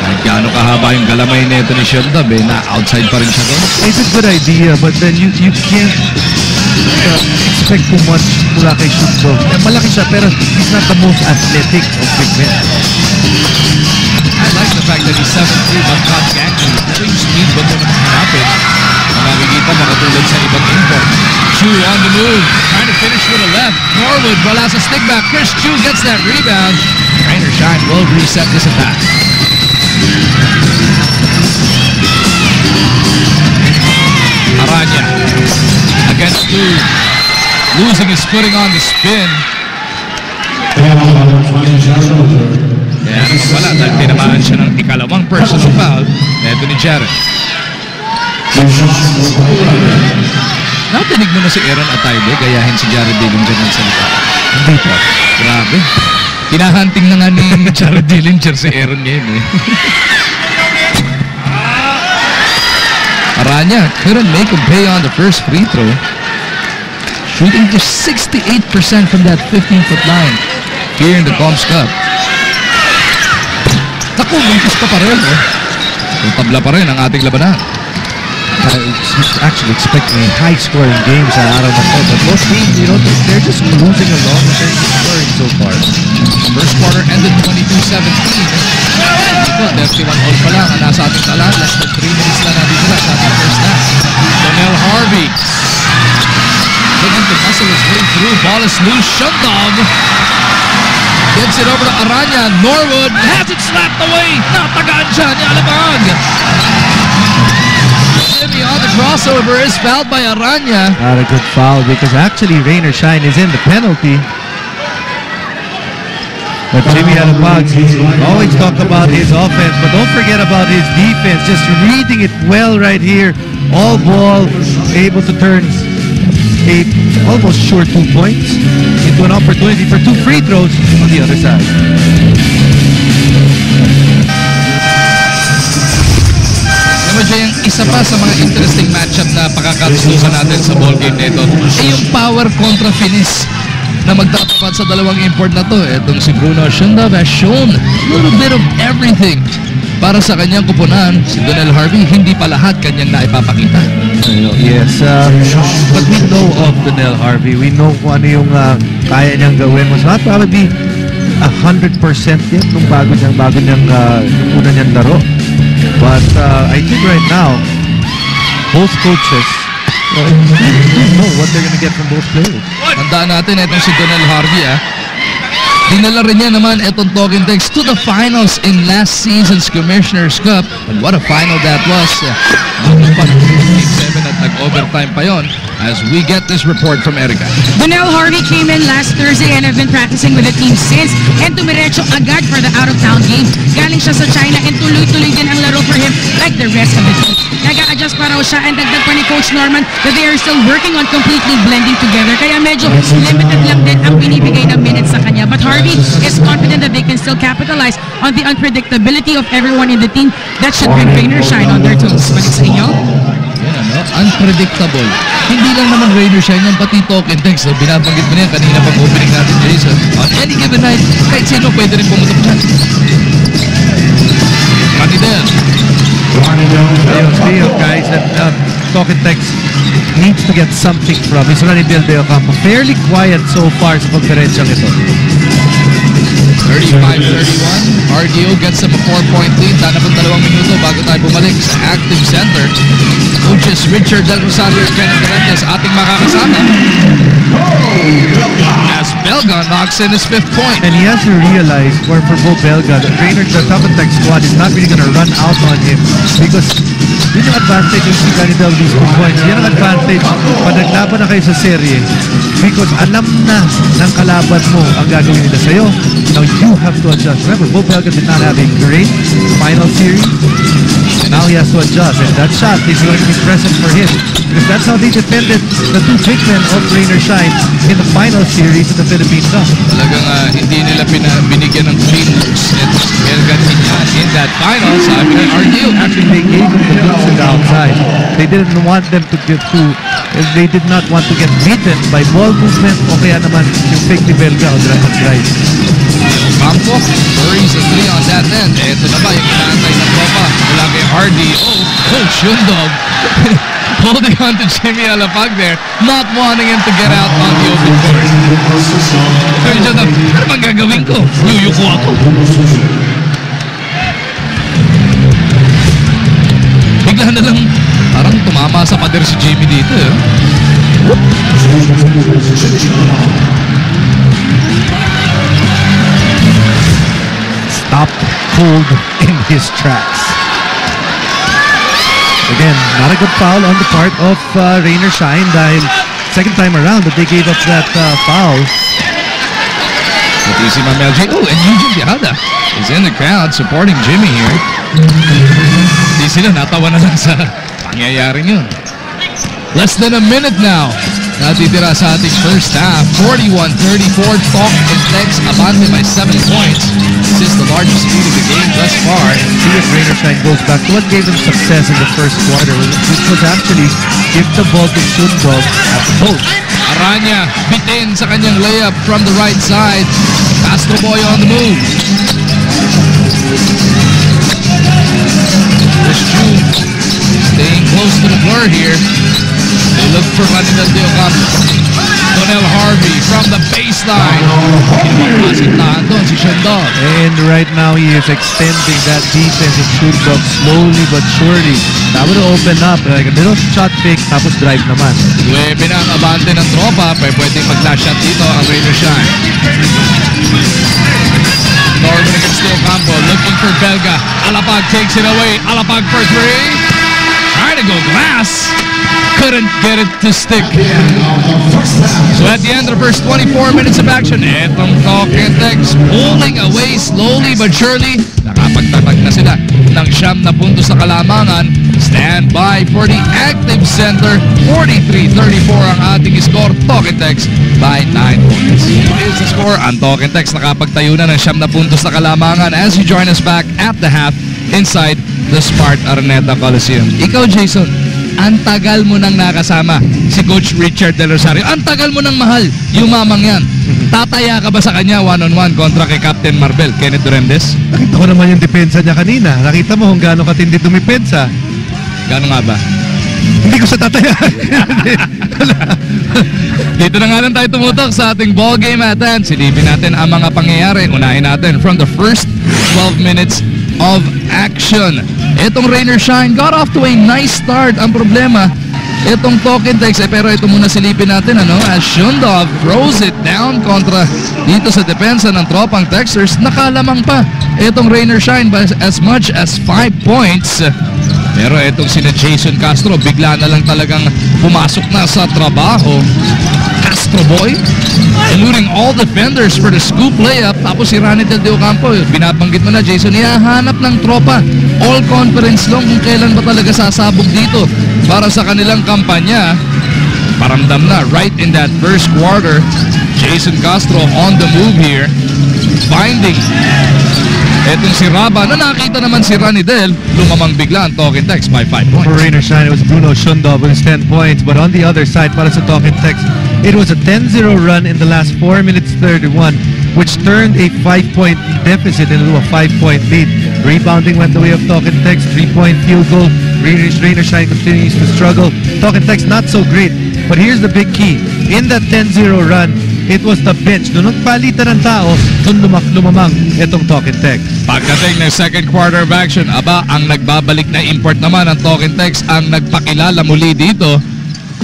Kahit gaano kahaba yung galamay nito ni Shundov, na outside pa rin siya doon. It's a good idea, but then you can't expect too much mula kay Shundov. Malaki siya, pero he's not the most athletic of big men. I like the fact that he's 7'3" but not gangly. Ito yung speed ba ito naman hanapin? Ang nakikita makatulad sa ibang import. Chu on the move, trying to finish with a left. Norwood, wala sa stick back. Chris Chu gets that rebound. Rainier Shine will reset this attack. Aranya against two. Losing his footing on the spin. Kaya naman wala dahil tinamaan siya ng ikalawang personal foul na ito ni Jared. Natinig mo na si Aaron Atayde gayahin si Jared Dillinger ng salita. Hindi po. Grabe. Hinahunting na nga ni Jared Dillinger si Aaron ngayon Aranya couldn't make him pay on the first free throw. Shooting just 68% from that 15-foot line here in the Coms Cup. Naku, buntis pa rin. Tabla pa rin ang ating labanan. Actually expecting a high-scoring game sa araw na to, but most teams, they're just losing along and they're just scoring so far. First quarter ended 22-17. Ito, 31 all pa lang ang nasa ating talan. Less than 3 minutes na natin sa ating first half. Donnell Harvey. Looking to muscle his way through. Ball is loose. Shundov gets it over to Aranya. Norwood has it slapped away. Natagaan siya ni Alabang. Jimmy on the crossover is fouled by Aranya. Not a good foul because actually Rainier Shine is in the penalty. But Jimmy Alabang always talk about his offense, but don't forget about his defense. Just reading it well right here. All ball, able to turn a almost sure 2 points into an opportunity for 2 free throws on the other side. Naman siya yung isa pa sa mga interesting matchup na pakakatusukan natin sa ball game nito ay yung power contra finish na magtatapat sa dalawang import na to. Itong si Bruno Shundov has shown a little bit of everything para sa kanyang kupunan. Si Donnell Harvey, hindi pa lahat kanyang naipapakita. Yes, but we know of Donnell Harvey. We know kung ano yung kaya niyang gawin. Most not probably 100% yet nung bago niyang una niyang laro. But I think right now, both coaches know what they're gonna get from both players. Tandaan natin, itong si Donnell Harvey, dinala rin niya naman itong Talking Tex to the finals in last season's Commissioner's Cup. And what a final that was. Game 7 at nag-overtime pa yon as we get this report from Erica. Donnell Harvey came in last Thursday and have been practicing with the team since and tumiretso agad for the out-of-town game. Galing siya sa China and tuloy-tuloy din ang laro for him like the rest of the team. Nag-a-adjust pa raw siya and dagdag pa ni Coach Norman that they are still working on completely blending together. Kaya medyo limited lang din ang binibigay na minutes sa kanya. But Harvey is confident that they can still capitalize on the unpredictability of everyone in the team. That should bring rain or shine on their toes. Balik sa inyo. Unpredictable. Hindi lang naman rain or shine yan, pati Talking Tex. Binabanggit mo na yan kanina pag opening natin, Jason. On any given night, kahit sino pwede rin pumutok dyan. Ranidel. Ayun, guys, that Talking Tex needs to get something from is Ranidel de Ocampo. Fairly quiet so far sa konferensyang ito. 35-31. RDO gets them a 4-point lead. Tana pang 2 minuto bago tayo bumalik sa active center. Coaches Richard Del Rosario and Kenneth Melendez ating makakasama. As Belga knocks in his 5th point. And he has to realize for Bo Belga that the Talking Tex squad is not really going to run out on him because yun yung advantage yung si Ganidel these 2 points. Yan ang advantage pag naglaban na kayo sa serye because alam na ng kalaban mo ang gagawin nila sa'yo. Now you have to adjust. Remember, Bo Belga did not have a great final series. And now he has to adjust. And that shot is going to be present for him. Because that's how they defended the 2 big men of Rain or Shine in the final series of the Philippine Cup. Talagang hindi nila binigyan ng clean looks. It's Belga in that final. Sabi ng RDO. Actually, they gave him the looks on the outside. They didn't want them to get they did not want to get beaten by ball movement o kaya naman yung fake ni Belga o drive. Campo buries a 3 on that end. Ito na ba yung inaantay ng tropa mula kay RDO. Coach Yundog holding on to Jimmy Alapag there, not wanting him to get out on the open court. Sabi siya, ano bang gagawin ko? Yuyuko ako. Bigla na lang parang tumama sa pader si Jimmy dito. Stopped cold in his tracks. Again, not a good foul on the part of Rain or Shine dahil second time around that they gave up that foul. But you see Mamel J. Oh, and Eugene Viada is in the crowd supporting Jimmy here. Di sila natawa na lang sa pangyayaring yun. Less than a minute now. Natitira sa ating first half. 41-34. Talking Tex abante by 7 points. This is the largest lead of the game thus far. See if Rain or Shine goes back to what gave them success in the first quarter, which was actually give the ball to Shundog at the post. Aranya bitin sa kanyang layup from the right side. Castro Boy on the move. Chris June staying close to the floor here. They look for Ranidel de Ocampo. Donnell Harvey from the baseline. Masintahan doon si Shundog. And right now he is extending that defense of Shundog slowly but surely. That would open up like a little shot fake tapos drive naman. 9 na ang abante ng tropa. Pwedeng mag-flash shot dito ang Rain or Shine. Norman against de Ocampo looking for Belga. Alapag takes it away. Alapag for 3. Trying to go glass. Couldn't get it to stick. So at the end of the first 24 minutes of action, etong Talking Tex pulling away slowly but surely. Nakapagtatag na sila ng 9 na puntos na kalamangan. Stand by for the active center. 43-34 ang ating score. Talking Tex by 9 points. Here's the score. Ang Talking Tex nakapagtayo na ng 9 na puntos na kalamangan as you join us back at the half inside the Smart Araneta Coliseum. Ikaw, Jason, ang tagal mo nang nakasama si Coach Richard Del Rosario. Ang tagal mo nang mahal yung mamang yan. Tataya ka ba sa kanya one-on-one kontra kay Captain Marbel, Kenneth Duremdes? Nakita ko naman yung depensa niya kanina. Nakita mo kung gaano katindi dumipensa. Gano'n nga ba? Hindi ko sa tatayaan. Dito na nga lang tayo tumutok sa ating ball game at hand. Silipin natin ang mga pangyayari. Unahin natin from the first 12 minutes of action. Itong Rain or Shine got off to a nice start. Ang problema, itong Talking Text, pero ito muna silipin natin, as Shundov throws it down kontra dito sa depensa ng tropang Texters. Nakalamang pa itong Rain or Shine by as much as 5 points. Pero itong sina Jason Castro, bigla na lang talagang pumasok na sa trabaho. Castro Boy, eluding all defenders for the scoop layup. Tapos si Rani Del Ocampo, binabanggit mo na, Jason, ihahanap ng tropa. All conference long kung kailan ba talaga sasabog dito para sa kanilang kampanya. Paramdam na right in that first quarter. Jason Castro on the move here, finding etong si Raba na nakita naman si Rani Del, lumamang bigla ang Talking Text by 5 points. For Rain or Shine, it was Bruno Shundov with his 10 points. But on the other side, para sa Talking Text, it was a 10-0 run in the last 4 minutes 31, which turned a 5-point deficit into a 5-point lead. Rebounding went the way of Talking Text, 3-point field goal. Rain or Shine continues to struggle. Talking Text not so great. But here's the big key. In that 10-0 run, it was the bench. Doon nagpalitan ng tao, doon lumamang itong Talking Text. Pagdating ng second quarter of action, ang nagbabalik na import naman ang Talking Text ang nagpakilala muli dito.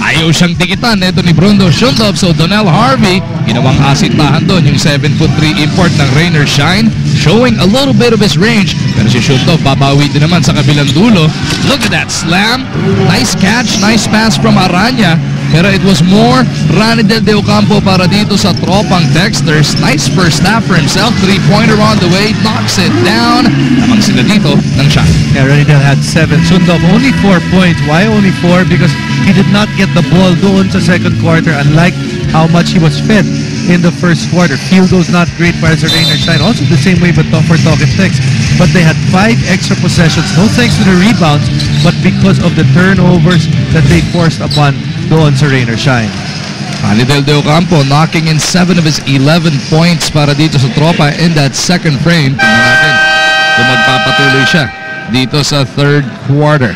Ayaw siyang tikitan ito ni Bruno Shundov, so Donnell Harvey ginawang asintahan doon yung 7'3" import ng Rain or Shine, showing a little bit of his range, pero si Shundov babawi din naman sa kabilang dulo. Look at that slam, nice catch, nice pass from Aranya, pero it was more Rani Del Ocampo para dito sa tropang Texters. Nice first half for himself, 3-pointer on the way, knocks it down. Namang sila dito ng shot. Yeah, Rani Del had 7. Shundov only 4 points. Why only 4? Because he did not get the ball doon sa second quarter, unlike how much he was fed in the first quarter. Field goals not great para sa Rain or Shine. Also the same way but for Talking Text. But they had 5 extra possessions, no thanks to the rebounds, but because of the turnovers that they forced upon doon sa Rain or Shine. Rani Del Ocampo knocking in 7 of his 11 points para dito sa tropa in that second frame. Tingnan natin kung magpapatuloy siya dito sa third quarter.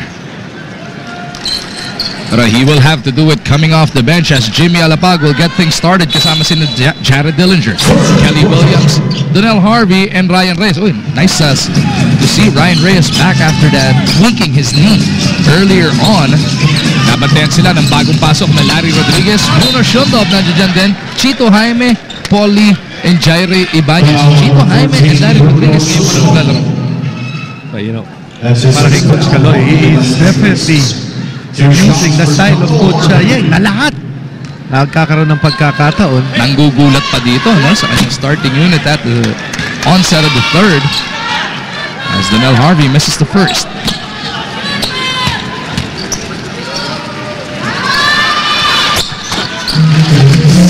Pero he will have to do it coming off the bench as Jimmy Alapag will get things started kasama si Jared Dillinger, Kelly Williams, Donnell Harvey, and Ryan Reyes. Oh, nice to see Ryan Reyes back after that tweaking his knee earlier on. Nabantayan sila ng bagong pasok na Larry Rodriguez, Bruno Shundov nandiyan din, Chito Jaime, Paulie, and Jaire Ibanez. Chito Jaime and Larry Rodriguez ngayon pa naglalaro. But you know, para kay Coach Caloy, he is definitely using the style of Coach Yang na lahat nagkakaroon ng pagkakataon. Nanggugulat pa dito sa kanyang starting unit at the onset of the third as Donnell Harvey misses the first.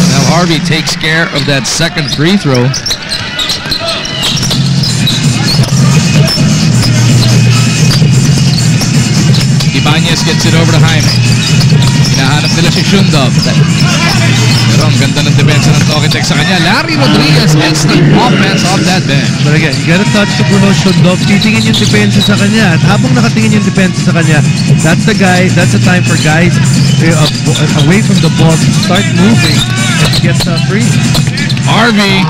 Donnell Harvey takes care of that second free throw. Ibanez gets it over to Jaime. Hinahanap nila si Shundov. Pero ang ganda ng depensa ng Talking Text sa kanya. Larry Rodriguez gets the offense off that bench. But again, you gotta touch to Bruno Shundov. Titingin yung depensa sa kanya. At habang nakatingin yung depensa sa kanya, that's the time for guys away from the ball to start moving and to get free. Harvey,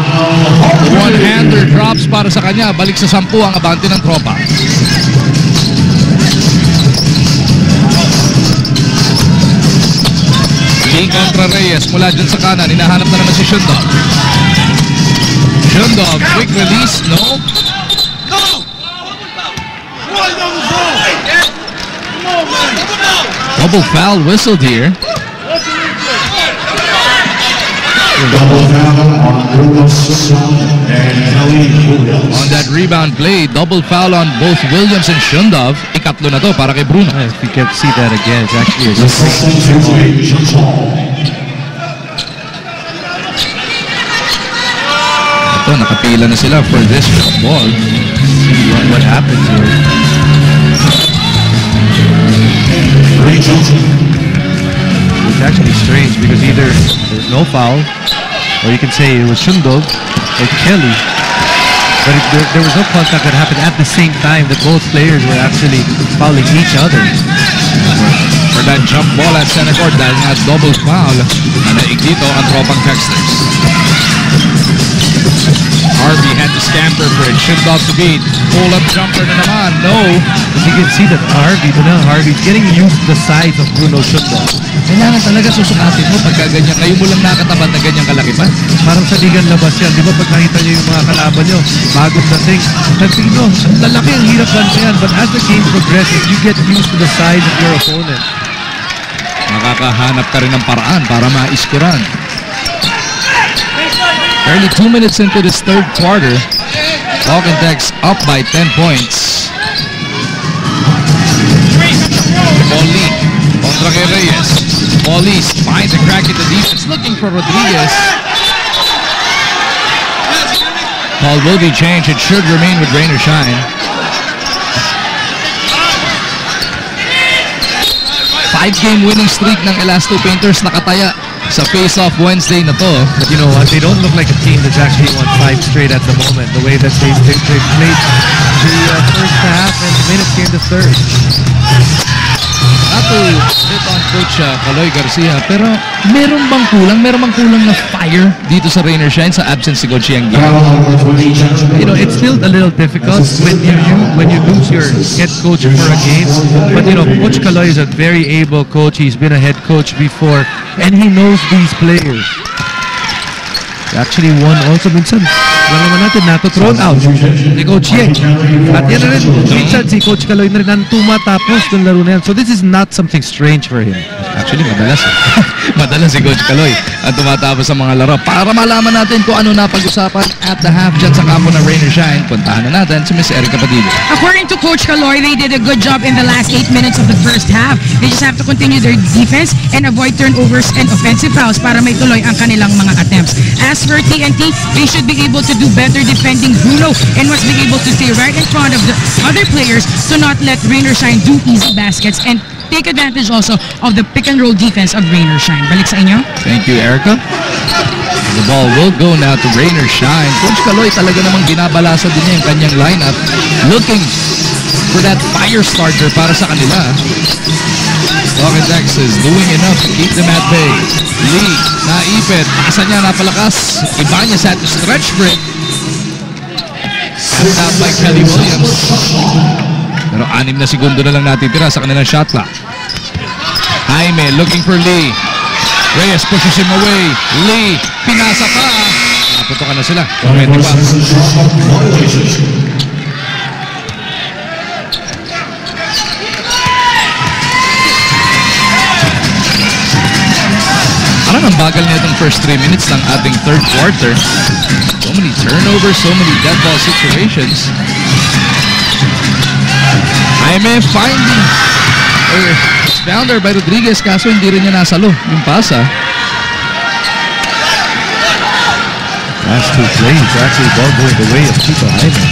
one-hander drops para sa kanya. Balik sa 10 ang abante ng tropa. King kontra Reyes mula dyan sa kanan. Hinahanap na naman si Shundov. Shundov, quick release, no? Double foul whistled here. Double foul on Williams and Kelly Williams. On that rebound play, double foul on both Williams and Shundov. Ikatlo na to para kay Bruno. If you can see that again, it's actually a ito, nakapila na sila for this ball. what happens here. It's actually strange because either there's no foul, or you can say it was Shundov or Kelly. But there was no contact that happened at the same time that both players were actually fouling each other. for that jump ball at center court dahil nga double foul na naig dito ang tropang Texters. Harvey had to scamper for it, shipped off the beat. Pull-up jumper na naman, no. But you can see that Harvey's getting used to the size of Bruno Shunda. Kailangan talaga susukatin mo pagka ganyan. Ngayon mo lang nakatapat na ganyang kalaki pa. Parang sa ligan labas yan. Di ba pag nakita nyo yung mga kalaban nyo, bagong dating. Sabi nyo, ang lalaki, ang hirap bantayan. But as the game progresses, you get used to the size of your opponent. Makakahanap ka rin ng paraan para maiskuran. Barely 2 minutes into this third quarter, Talking Tex up by 10 points. Molly contra kay Reyes. Molly finds a crack in the defense, looking for Rodriguez. Call will be changed. It should remain with rain or shine. 5-game winning streak ng Elasto Painters nakataya sa face-off Wednesday na to. But you know what? They don't look like a team that's actually won 5 straight at the moment. The way that they played the first half and the minutes came the third. Not to hit on Coach Kaloy Garcia, pero meron bang kulang na fire dito sa Rain or Shine sa absence si Coach Yang? You know, it's still a little difficult when you lose your head coach for a game. But you know, Coach Kaloy is a very able coach. He's been a head coach before, and he knows these players. He actually won also minsan. Lang naman natin thrown out ni Coach Yang. At yan na rin, minsan si Coach Kaloy na rin ang tumatapos ng laro na yan. So this is not something strange for him. Actually, madalas. Madalas si Coach Kaloy ang tumatapos sa mga laro. Para malaman natin kung ano na pag-usapan at the half dyan sa kampo ng Rain or Shine, puntahan na natin si Miss Erica Padilla. According to Coach Kaloy, they did a good job in the last 8 minutes of the first half. They just have to continue their defense and avoid turnovers and offensive fouls para may tuloy ang kanilang mga attempts. As for TNT, they should be able to do better defending Bruno and must be able to stay right in front of the other players to not let Rain or Shine do easy baskets and take advantage also of the pick-and-roll defense of Rain or Shine. Balik sa inyo. Thank you, Erica. The ball will go now to Rain or Shine. Coach Kaloy talaga namang binabalasa din niya yung kanyang lineup, looking for that fire starter para sa kanila. Talking Tex is doing enough to keep them at bay. Lee, naipit. Isa niya napalakas. Ibanez had to stretch break. Tapped out by Kelly Williams. Pero 6 na segundo na lang natitira sa kanilang shot clock. Jaime looking for Lee. Reyes pushes him away. Lee, pinasa pa. Naputokan na sila. 20 pa. Parang ang bagal niya itong first 3 minutes ng ating third quarter. So many turnovers, so many dead ball situations. Jaime finding or founder by Rodriguez, kaso hindi rin niya nasalo yung pasa. Last 2 plays actually ball going the way of Chico Jaime.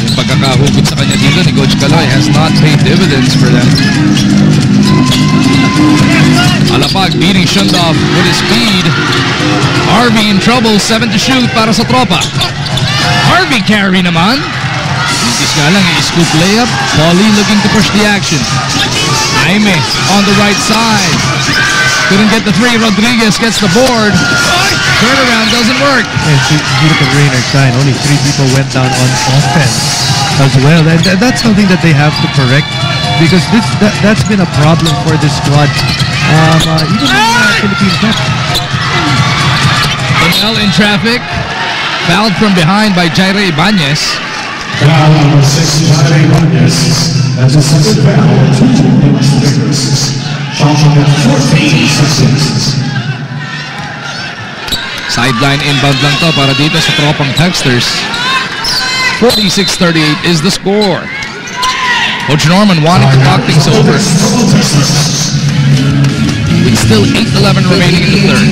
Yung pagkakahugot sa kanya dito ni Coach Kaloy has not paid dividends for them. Alapag beating Shundov with his speed. Harvey in trouble, 7 to shoot para sa tropa. Harvey carry naman. Mintis nga lang, i-scoop layup. Paulie looking to push the action. Jaime on the right side. Couldn't get the 3. Rodriguez gets the board. Turnaround doesn't work. And if you look at Rain or Shine, only 3 people went down on offense as well. And that's something that they have to correct, because that's been a problem for this squad. Even in the Philippine Cup. Donnell in traffic. Fouled from behind by Jaire Ibanez. Foul number 6, Jaire Ibanez. That's a second foul, 2 points to Texas. Shot number 14 successes. Sideline inbound lang to para dito sa tropang Texters. 46-38 is the score. Coach Norman wanting to talk things over. With still 8:11 remaining in the third.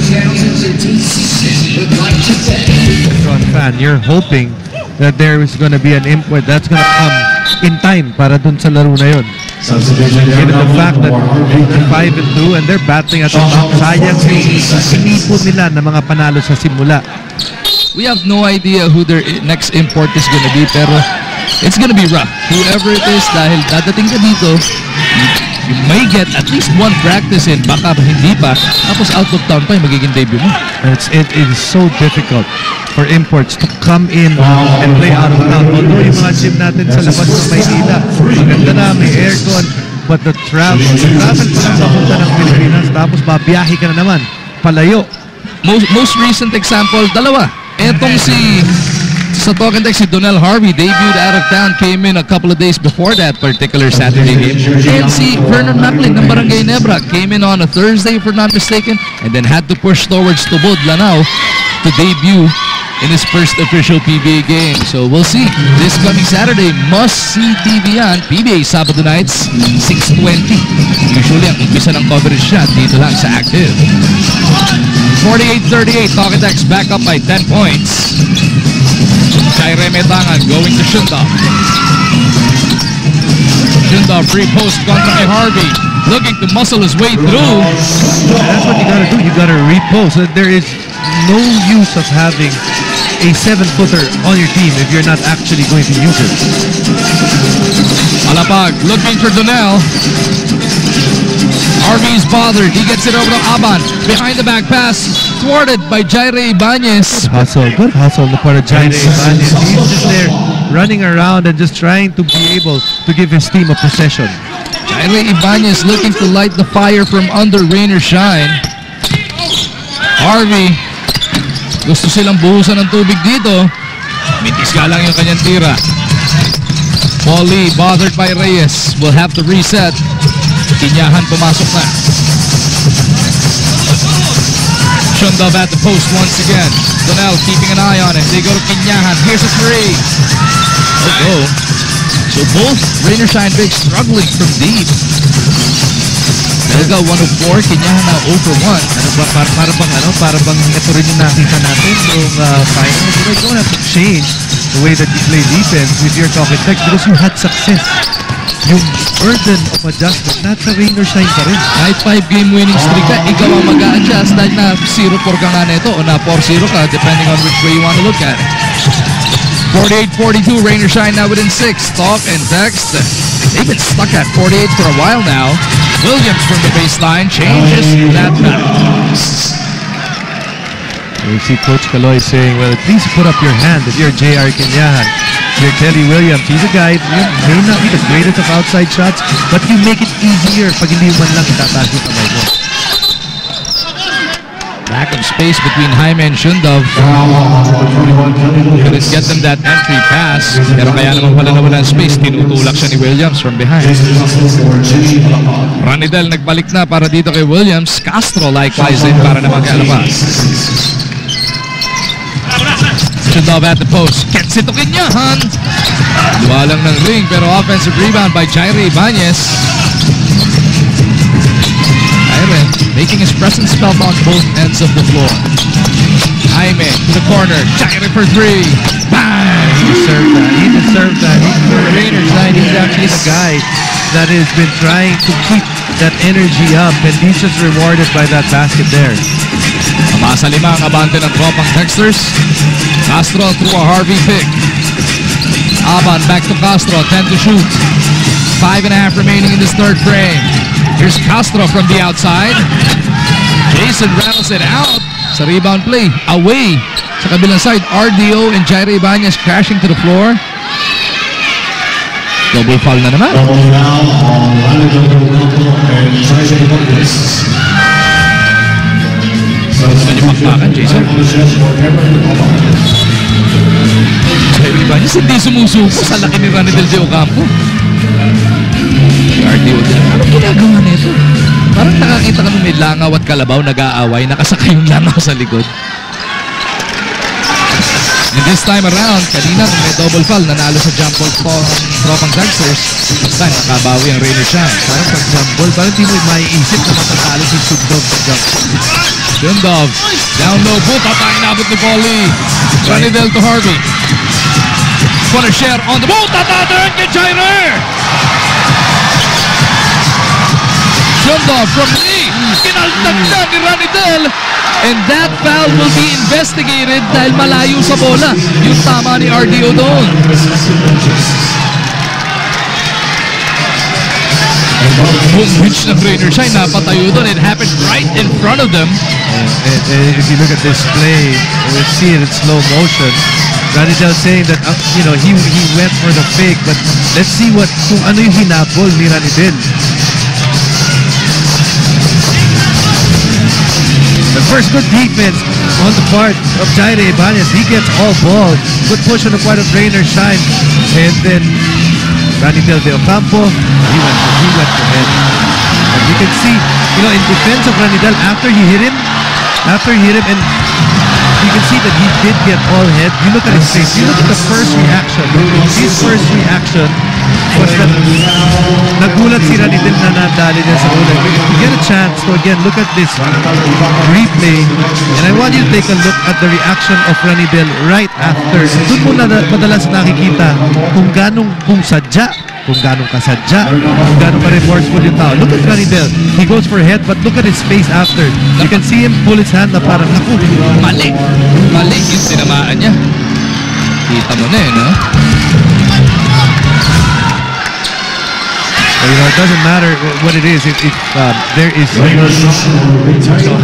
Fan, you're hoping that there is going to be an input that's going to come in time para dun sa laro na yun. Given the fact that they're 5-2 and they're battling at the top, sayang sinipon nila na mga panalo sa simula. We have no idea who their next import is going to be, pero it's gonna be rough. Whoever it is, dahil dadating ka dito, you may get at least one practice in, baka hindi pa, tapos out of town pa yung magiging debut mo. And it is so difficult for imports to come in and play out of town. Although yung mga gym natin sa labas ng Maynila, maganda na, may aircon, but the travel pa lang papunta ng Pilipinas, tapos babiyahe ka na naman, palayo. Most recent example, dalawa. Etong sa Talk and Text, si Donnell Harvey debuted out of town, came in a couple of days before that particular Saturday game. And si Vernon Macklin ng Barangay Nebra came in on a Thursday, if we're not mistaken, and then had to push towards Tubod, Lanao to debut in his first official PBA game. So we'll see. This coming Saturday, must-see TV yan. PBA Sabado nights, 6:20. Usually ang umpisa ng coverage siya dito lang sa Active. 48-38, Talk and Text back up by 10 points. Jaire Metangan going to Shundov. Shundov free post kontra kay Harvey. Looking to muscle his way through. That's what you gotta do. You gotta repost. There is no use of having a 7-footer on your team if you're not actually going to use it. Alapag looking for Donnell. Harvey's bothered. He gets it over to Aban. Behind the back pass. Thwarted by Jaire Ibanez. Good hustle on the part of Jaire Ibanez. He's just there running around and just trying to be able to give his team a possession. Jaire Ibanez looking to light the fire from under rain or shine. Harvey, gusto silang buhusan ng tubig dito. Mitis nga lang yung kanyang tira. Paul Lee, bothered by Reyes, will have to reset. Kinyahan pumasok na. Shundov at the post once again. Donnell keeping an eye on it. They go to Kinyahan. Here's a three. Oh, so both Rain or Shine Bigs struggling from deep. Delga 1 of 4, Kinyahan now 0 for 1. Para bang ito rin yung nakita natin yung final. You don't have to change the way that you play defense with your Talk and Text because you had success. Yung burden of adjustment, nasa Rain or Shine pa rin. Kahit 5-game winning streak ka, ikaw ang mag-a-adjust dahil na 0-4 ka nga nito o na 4-0 ka depending on which way you want to look at it. 48-42, Rain or Shine now within 6. Talk and Text. They've been stuck at 48 for a while now. Williams from the baseline changes that back. You see Coach Caloy saying, well, at least put up your hand if you're J.R. Kinyahan. You're Kelly Williams. He's a guy, may not be the greatest of outside shots, but you make it easier pag hindi man lang itataas yung kamay mo. Back of space between Jaime and Shundov. Couldn't get them that entry pass. Pero kaya naman pala nawala ng space. Tinutulak siya ni Williams from behind. Ranidel nagbalik na para dito kay Williams. Castro likewise din para naman kay Alabas. Shundov at the post. Gets it to Kinyahan. Luwalang ng ring pero offensive rebound by Jaire Ibanez. Jaire making his presence felt on both ends of the floor. Jaime to the corner. Jaire for 3. Bang! He deserved that. Rain or Shine, he's actually the guy that has been trying to keep that energy up and he's just rewarded by that basket there. Masa 5 ang abante ng tropang Texters. Castro through a Harvey pick. Aban back to Castro, 10 to shoot. 5.5 remaining in this third frame. Here's Castro from the outside. Jason rattles it out. Sa rebound play, away. Sa kabilang side, RDO and Jaire Ibanez crashing to the floor. Double foul na naman. Double foul on and Jaire Ibanez. Saan yung pakpakan, Jason? Jaire Ibanez hindi sumusuko sa laki ni Ranidel de Ocampo. RDO din. Anong ginagawa nito? Parang nakakita kami may langaw at kalabaw nag-aaway, nakasakay yung langaw sa likod. And this time around, kanina kung may double foul, nanalo sa jump ball po ang tropang Texters. This time, nakabawi ang Rain or Shine. Parang pag jump ball, parang di mo maiisip na matatalo si Shundov sa jump ball. Shundov, down low, buta pa inabot ni Paulie. Ranidel to Harvey. Wanna share on the ball, tatadaan kay Jaire! Shundov from Lee, kinaltag na ni Ranidel. And that foul will be investigated dahil malayo sa bola. Yung tama ni RDO doon. Buong bench ng Rain or Shine, napatayo doon. It happened right in front of them. And if you look at this play, you see it in slow motion. Ranidel saying that, he went for the fake, but let's see kung ano yung hinabol ni Ranidel. The first good defense on the part of Jaire Ibanez. He gets all ball. Good push on the part of Rain or Shine. And then Ranidel de Ocampo, he went for him. And you can see, in defense of Ranidel, after he hit him, and you can see that he did get all head. You look at his face. You look at the first reaction. His first reaction was that nagulat si Ranidel na nadali niya sa ulo. If you get a chance to again look at this replay, and I want you to take a look at the reaction of Ranidel right after. Doon mo na madalas nakikita kung ganong kasadya, kung ganong ka-remorseful yung tao. Look at Ranidel. He goes for head, but look at his face after. You can see him pull his hand na parang, naku, Mali yung tinamaan niya. Kita mo na no? It doesn't matter what it is if there is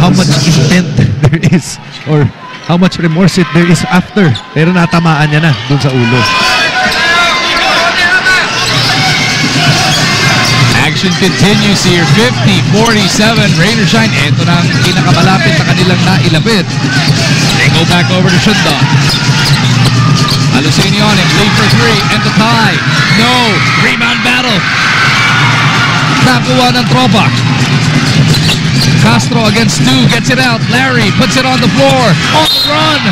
how much intent there is or how much remorse there is after. Pero natamaan niya na dun sa ulo. Action continues here. 50-47. Rain or Shine. Ito na ang pinakamalapit na kanilang nailapit. They go back over to Shundog. Alusini on him. Lead for three. And the tie. No. Rebound battle. Nakuha ng tropa. Castro against two. Gets it out. Larry puts it on the floor. On the run.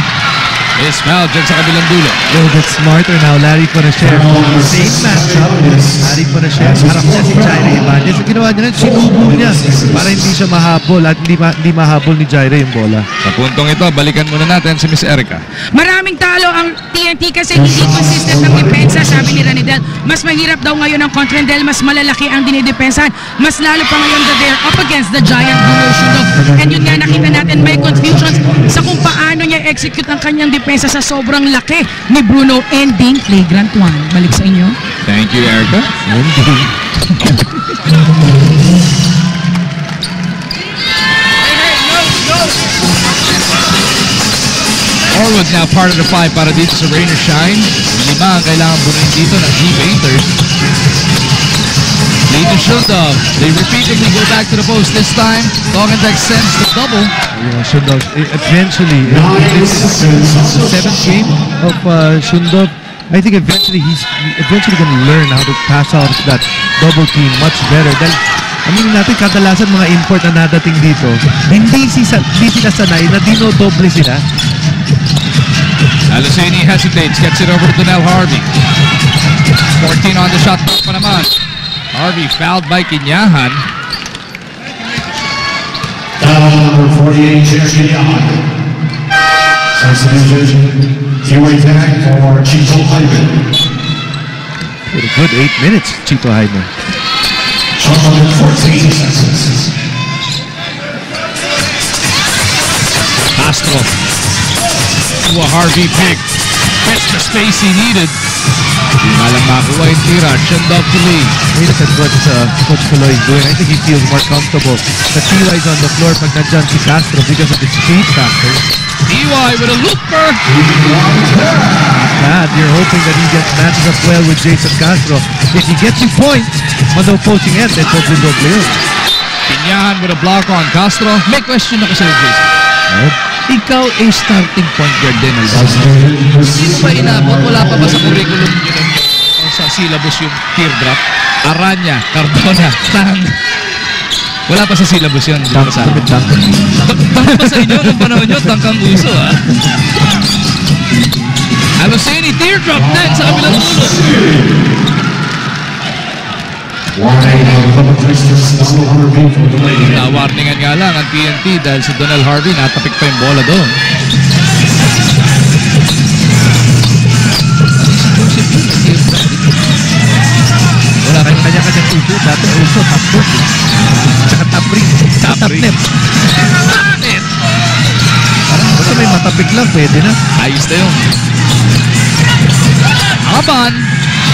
Is fouled dyan sa kabilang dulo. A little bit smarter now. Larry Conachero. Same matchup. Larry Conachero. Harap niya si Jaire Ibanez. Ang ginawa niya, sinubo niya para hindi siya mahabol at hindi mahabol ni Jaire yung bola. Sa puntong ito, balikan muna natin si Miss Erica. Maraming talo ang TNT kasi hindi consistent ang depensa, sabi ni Ranidel. Mas mahirap daw ngayon ang kontra dahil mas malalaki ang dinidepensahan. Mas lalo pa ngayon that they're up against the giant Bruno Shundog. And yun nga, nakita natin may confusions sa kung paano niya execute ang kanyang depensa sa sobrang laki ni Bruno. Ending flagrant one. Balik sa inyo. Thank you, Erica. Orwood now part of the five para dito sa Rain or Shine. 5 ang kailangan bunuin dito ng G-Painters. Lead to Shundog. They repeatedly go back to the post. This time, Talk&Text sends the double. Shundog, eventually, this is the 7th game of Shundog. I think eventually he's going to learn how to pass out that double team much better. Dahil, aminin natin, kadalasan mga import na nadating dito, hindi sila sanay na dino-doble sila. Alusini hesitates, gets it over to Donnell Harvey. 14 on the shot clock pa naman. Harvey fouled by Kinyahan. Number 48, Jeff Kinyahan. Substitution, two-way tag for Chito Hyman. A good 8 minutes, Chito Hyman. Shot clock 14 seconds. Castro. To a Harvey pick. Gets the space he needed. Hindi nga lang makuha yung tira. Shundog to lead. Look at what Coach Caloy is doing. I think he feels more comfortable. The T.Y. is on the floor pag nandyan si Castro because of the speed factor. T.Y. with a looper. You're hoping that he matches up well with Jason Castro. If he gets you points on the opposing end, then doble yun. Kinyahan with a block on Castro. May question ako sa'yo, Jason. Ikaw ay starting point guard din. Hindi ba inabot? Wala pa ba sa curriculum nyo o sa syllabus yung teardrop? Aranya, Cardona, Tang. Wala pa sa syllabus yun. Tang pa sa inyo nung panahon nyo, tangkang uso ha. Alusini, teardrop din sa kabilang ulo. Na-warningan nga lang ang TNT dahil si Donnell Harvey natapik pa yung bola doon. Wala kayong kanya-kanyang uso. Dati uso, top-book. Tsaka top-ring. Top-net. Basta may matapik lang, pwede na. Ayos na yun. Aban,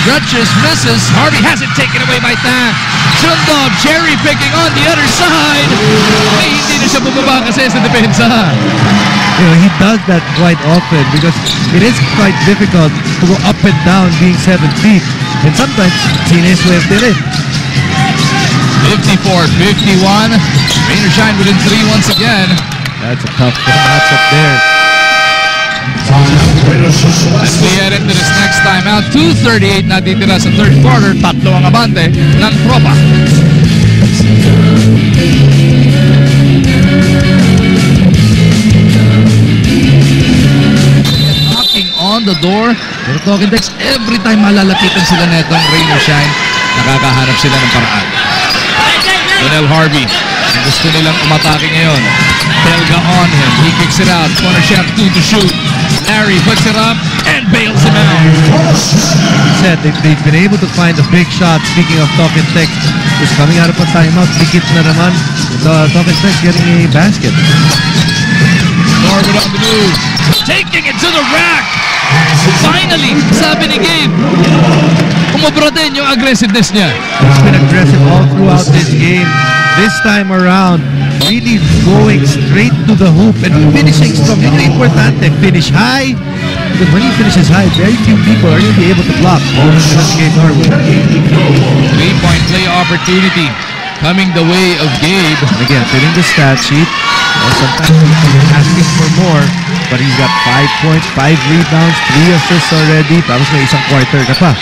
stretches, misses. Harvey has it taken away by Tang. Chundog, cherry picking on the other side. Ay, hindi na siya bumaba kasi sa depensa. You know, he does that quite often because it is quite difficult to go up and down being 7 feet. And sometimes, sineswerte rin. 54-51. Rain or shine within 3 once again. That's a tough matchup there. As we head into this next timeout, 2:38 na titira sa third quarter. Tatlo ang abante ng tropa. Knocking on the door. Pero talking text, every time malalapitan sila netong Rain or Shine, nakakahanap sila ng paraan. Donnell Harvey, gusto nilang umatake ngayon. Belga on him. He kicks it out. Corner shot, 2 to shoot. Larry puts it up and bails him out. Said they've been able to find a big shot. Speaking of talking text, who's coming out of a timeout. Dikit na naman. Talking text getting a basket. Norwood on the move. Taking it to the rack. Finally, sabi ni Gabe, umubra din yung aggressiveness niya. He's been aggressive all throughout this game. This time around, really going straight to the hoop and finishing strong. Yun ang importante, finish high. Because when he finishes high, very few people are going to be able to block. That's Gabe Norwood. 3-point play opportunity coming the way of Gabe. And again, filling the stat sheet. Sometimes he's asking for more, but he's got 5 points, 5 rebounds, 3 assists already. Tapos may isang quarter ka pa.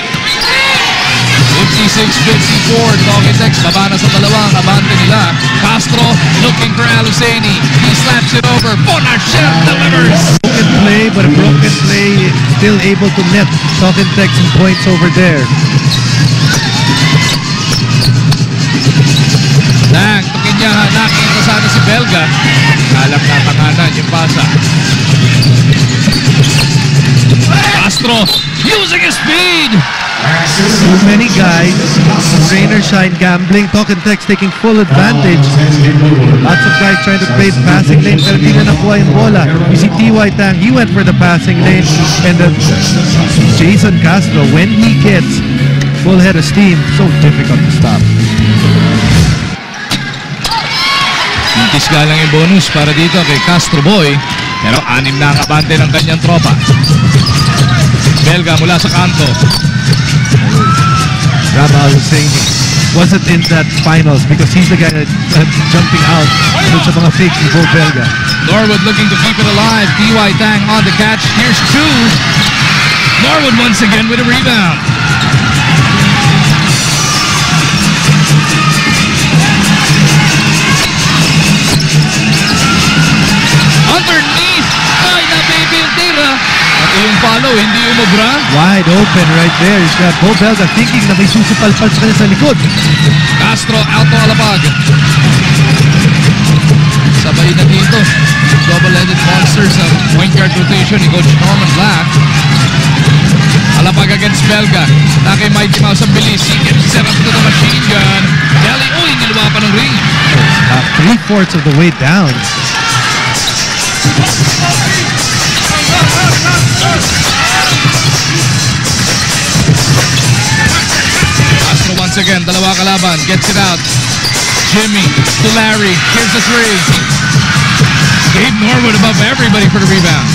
56-54, Talking Text, baba na sa dalawang abante nila. Castro looking for Aluseni. He slaps it over. Bonachet delivers. Broken play, but a broken play still able to net Talking Text some points over there. Tang, tukin niya, nakita sana si Belga. Kalang natanganan yung pasa. Castro using his speed. Too many guys, rain or shine gambling, Talking Text taking full advantage. Lots of guys trying to play the passing lane pero di na nakuha yung bola. You see T.Y. Tang, he went for the passing lane, and Jason Castro, when he gets full head of steam, so difficult to stop. Intisga lang yung bonus para dito kay Castro Boy. Pero 6 na ang abante ng kanyang tropa. Belga mula sa kanto. Rama Al-Husseini wasn't in that finals because he's the guy that jumping out dun sa mga fakes ni Bo Belga. Norwood looking to keep it alive. T.Y. Tang on the catch. Here's Chu. Norwood once again with a rebound. Underneath. Ay, na-baby yung tira. At yung follow, hindi umubra. Wide open right there. He's got Bo Belga thinking na may susupalpal sa kanya sa likod. Castro, Alto Alapag. Sabay na dito. Double-headed monster sa point guard rotation ni Coach Norman Black. Alapag against Belga. Na kay Mighty Mouse ang bilis. He gets set up to the machine gun. Deli, uy, niluwa pa ng ring. 3/4 of the way down. Castro once again, dalawa kalaban, gets it out. Jimmy to Larry, here's the three. Gabe Norwood above everybody for the rebound.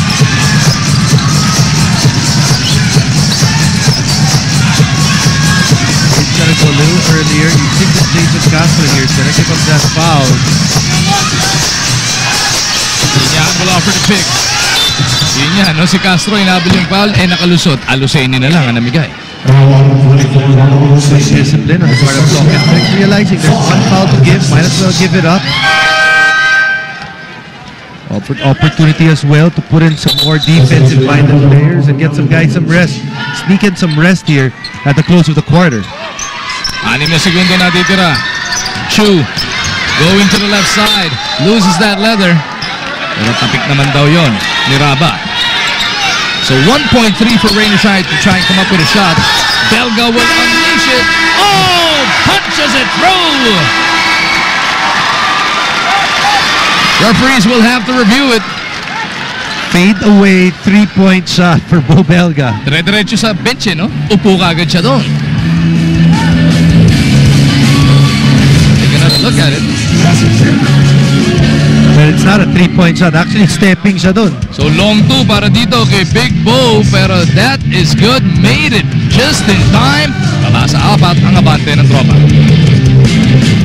He's got to go a little earlier. You think that Jason Castro here is going to give up that foul. Yan will offer the pick. Yun yan, no? Si Castro inabil yung foul, nakalusot. Aluseni na lang ang namigay. Discipline on the part of Talking Text, realizing there's one foul to give, might as well give it up. Opportunity as well to put in some more defensive-minded players and get some guys some rest. Sneak in some rest here at the close of the quarter. 6 na segundo na titira. Chu going to the left side, loses that leather. Pero tapik naman daw yon ni Raba. So 1.3 for Rain or Shine to try and come up with a shot. Belga will unleash it. Oh! Punches it through! Referees will have to review it. Fade away 3-point shot for Bo Belga. Dire-diretso sa bench, no? Upo ka agad siya doon. Take another look at it. But it's not a 3-point shot. Actually, stepping siya doon. So long two para dito kay Big Bo, pero that is good. Made it just in time. Tala sa apat ang abante ng tropa.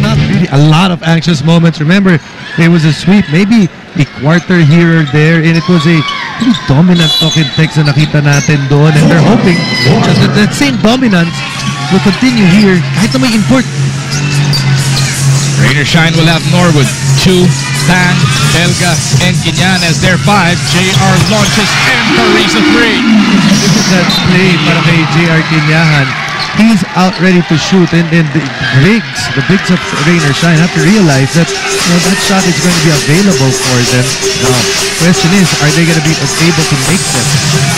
Not really a lot of anxious moments. Remember, it was a sweep. Maybe a quarter here or there, and it was a pretty dominant Talking Tex na nakita natin doon. And they're hoping that same dominance will continue here kahit na may import. Rain or Shine will have Norwood, Chu, Tang, Belga, and Kinyan as their 5. JR launches and hurries a 3. This is that play para kay JR Kinyahan. He's out ready to shoot, and then the bigs of Rain or Shine have to realize that that shot is going to be available for them. Now, question is, are they going to be able to make them?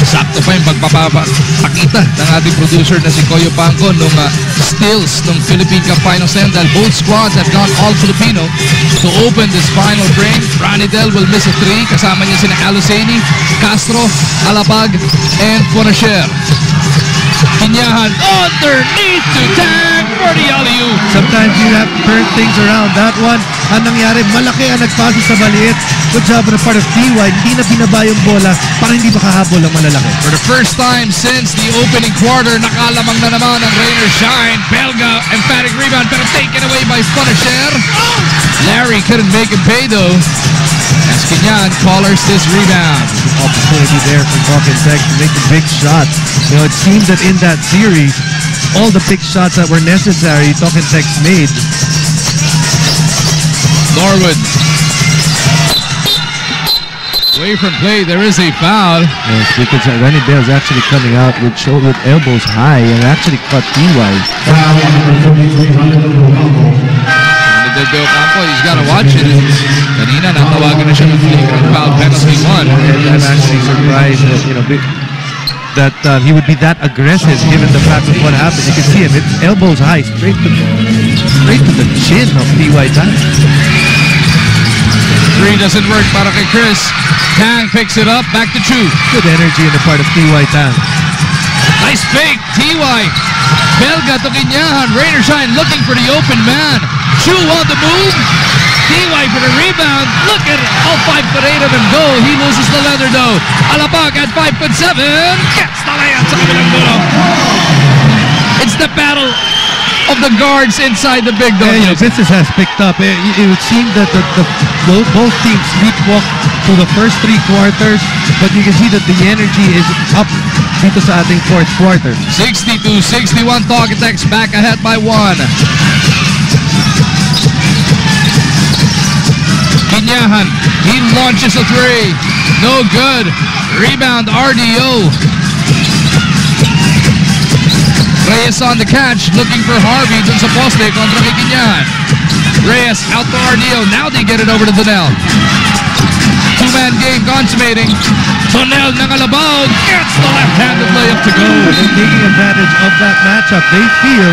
Sakto pa yung pagpapakita ng ating producer na si Koyo Pangco nung stills ng Philippine Cup Final Stand dahil both squads have gone all Filipino to open this final frame. Ranidel will miss a 3. Kasama niya sina Aluseni, Castro, Alapag, and Funacher. Kinyahan underneath to Tang for the alley-oop. Sometimes you have to turn things around. That one, ang nangyari, malaki ang nagpasa sa maliit. Good job on the part of TY. Hindi na binaba yung bola para hindi makahabol ang malalaki. For the first time since the opening quarter, nakalamang na naman ang Rain or Shine. Belga, emphatic rebound, pero taken away by Funacher. Larry couldn't make it pay though, as Kinyan collars this rebound. Opportunity there for Talking Tex to make the big shot. It seems that in that series, all the big shots that were necessary, Talking Tex made. Norwood. Away from play, there is a foul. Yes, because Ranidel is actually coming out with elbows high and actually caught TY. Del Campo, he's got to watch it. Kanina, natawagan na siya ng flagrant foul penalty 1. And I'm actually surprised that, that he would be that aggressive given the fact of what happened. You can see him, it's elbows high, straight to the chin of TY Tang. 3 doesn't work para kay Chris. Tang picks it up, back to Chu. Good energy on the part of TY Tang. Nice fake, TY. Belga to Kinyahan. Rain or Shine looking for the open man. Chu on the move. TY for the rebound. Look at it. All 5'8" of him go. He loses the leather though. Alapag at 5'7". Gets the layup sa kabilang dulo. It's the battle of the guards inside the big dog. Yeah, business has picked up. It would seem that both teams sleepwalk for the first 3 quarters, but you can see that the energy is up dito sa ating fourth quarter. 62-61, Talking Tex back ahead by 1. Kinyahan, he launches a 3. No good. Rebound, RDO. Reyes on the catch, looking for Harvey dun sa poste kontra kay Kinyahan. Reyes out to RDO. Now they get it over to Donel. 2-man game consummating. Donel Nangalabao gets the left-handed layup to go. They're taking advantage of that matchup. They feel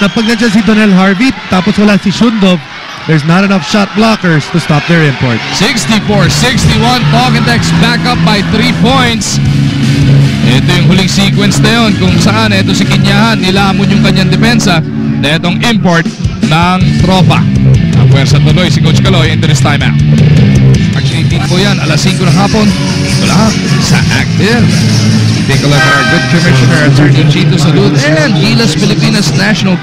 na pag nandiyan si Donel Harvey, tapos wala si Shundov, there's not enough shot blockers to stop their import. 64-61, Talking Tex back up by 3 points. Ito yung huling sequence na yun kung saan ito si Kinyahan nilamon yung kanyang depensa na itong import ng tropa. Ang puwersa tuloy si Coach Caloy into this timeout. Actually, team po yan, alas 5 ng hapon. Ito lang sa Active. Take a look at our good commissioner, Attorney Chito Salud, and Gilas Pilipinas national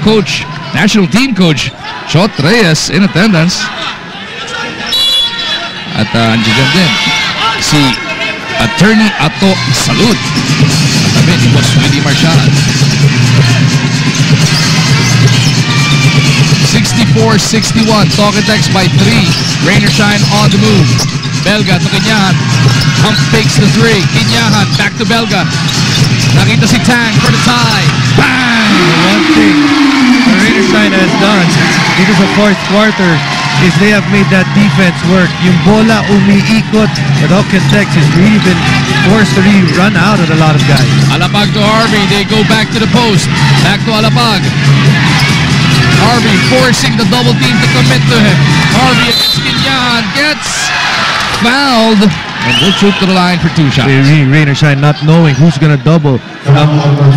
team coach, Shot Reyes in attendance. At andiyan din si Attorney Ato Salud. At ni Boss Willie Marshall. 64-61, Talking Tex by 3. Rain or Shine on the move. Belga to Kinyahan. Pump fakes the 3. Kinyahan back to Belga. Nakita si Tang for the tie. Bang! One thing the Rain or Shine has done dito sa fourth quarter is they have made that defense work. Yung bola umiikot, but Talking Tex has really been forced to really run out at a lot of guys. Alapag to Harvey. They go back to the post. Back to Alapag. Harvey forcing the double team to commit to him. Harvey against Kinyahan gets fouled And will shoot to the line for 2 shots. Rain or shine, not knowing who's gonna double.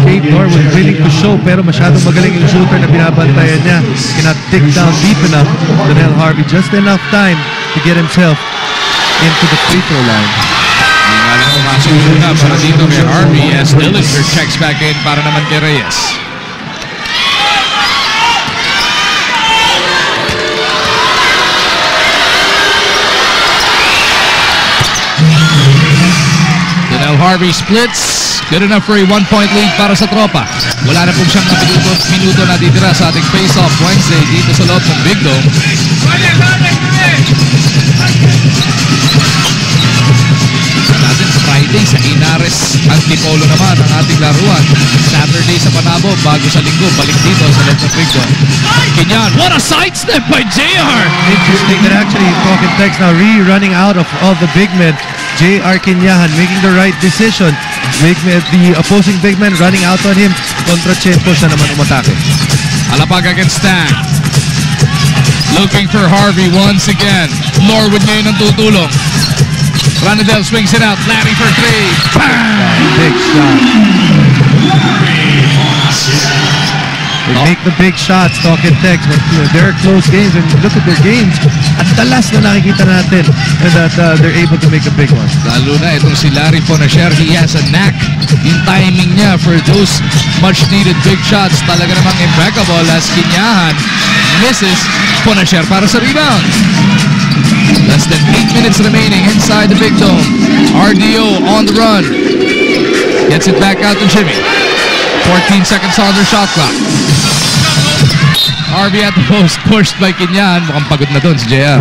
Kate Norwood willing to show, pero masyadong magaling yung shooter na binabantayan niya. Cannot dig down deep enough. Donnell Harvey just enough time to get himself into the free throw line. Yung nga lang pumasok muna para dito kay Harvey as Dillinger checks back in para naman kay Reyes. Harvey splits. Good enough for a 1-point lead para sa tropa. Wala na pong siyang minuto na ditira sa ating face-off Wednesday dito sa loob ng Big Dome. Natin Friday sa Inares Antipolo naman ang ating laruan. Saturday sa Panabo bago sa linggo balik dito sa loob ng Big Dome. Kinyan, what a sidestep by JR! Interesting that actually talking text now running out of all the big men. J.R. Kinyahan making the right decision. The opposing big man running out on him. Kontra Chepo siya naman umatake. Alapag against Tang. Looking for Harvey once again. Norwood ngayon ang tutulong. Ranadel swings it out. Larry for 3. Bang! Big shot. They make the big shots, talk and text, but they're close games. And look at their games, at talas na nakikita natin that they're able to make a big one. Lalo na itong si Larry Ponasher, he has a knack. Yung timing niya for those much-needed big shots, talaga namang impeccable as Kinyahan misses Ponasher para sa rebound. Less than 8 minutes remaining inside the Big Dome. RDO on the run. Gets it back out to Jimmy. 14 seconds on their shot clock. Harvey at the post, pushed by Kinyan. Mukhang pagod na doon si JR.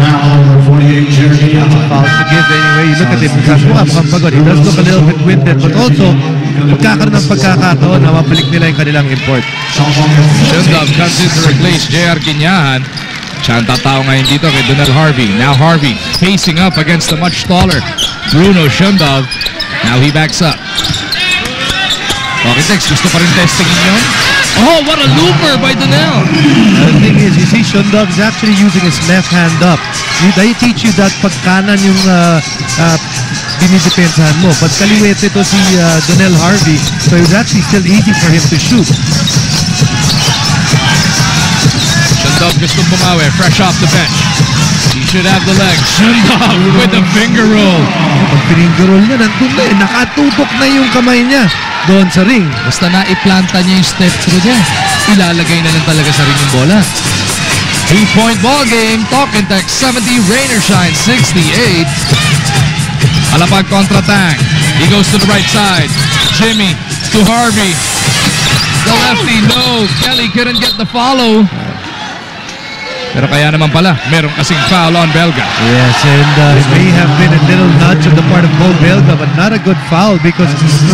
Fouls to give anyway. You look at him, mukhang pagod. He does look a little bit winded, but also, pagkakaroon ng pagkakataon na mabalik nila yung kanilang import. Shundov comes in to replace JR Kinyahan. Siya ang tatao ngayon dito kay Donnell Harvey. Now Harvey facing up against the much taller Bruno Shundov. Now he backs up. Okay, Tex, gusto pa rin testingin yun? Oh, what a looper by Donnell! The thing is, you see, Shundov is actually using his left hand up. They teach you that pag kanan yung dinidepensahan mo. Pag kaliwete ito si Donnell Harvey, so it was actually still easy for him to shoot. Shundov gusto bumawi, fresh off the bench. He should have the legs. Shundov with a finger roll. Pag finger roll niya, nandun na eh. Nakatutok na yung kamay niya doon sa ring. Basta na-iplanta niya yung step through niya. Ilalagay na lang talaga sa ring yung bola. 3-point ball game. Talk and text 70. Rain or shine 68. Alapag kontra Tang. He goes to the right side. Jimmy to Harvey. The lefty, no. Kelly couldn't get the follow. Pero kaya naman pala, merong kasing foul on Belga. Yes, and it may have been a little nudge on the part of Mo Belga, but not a good foul because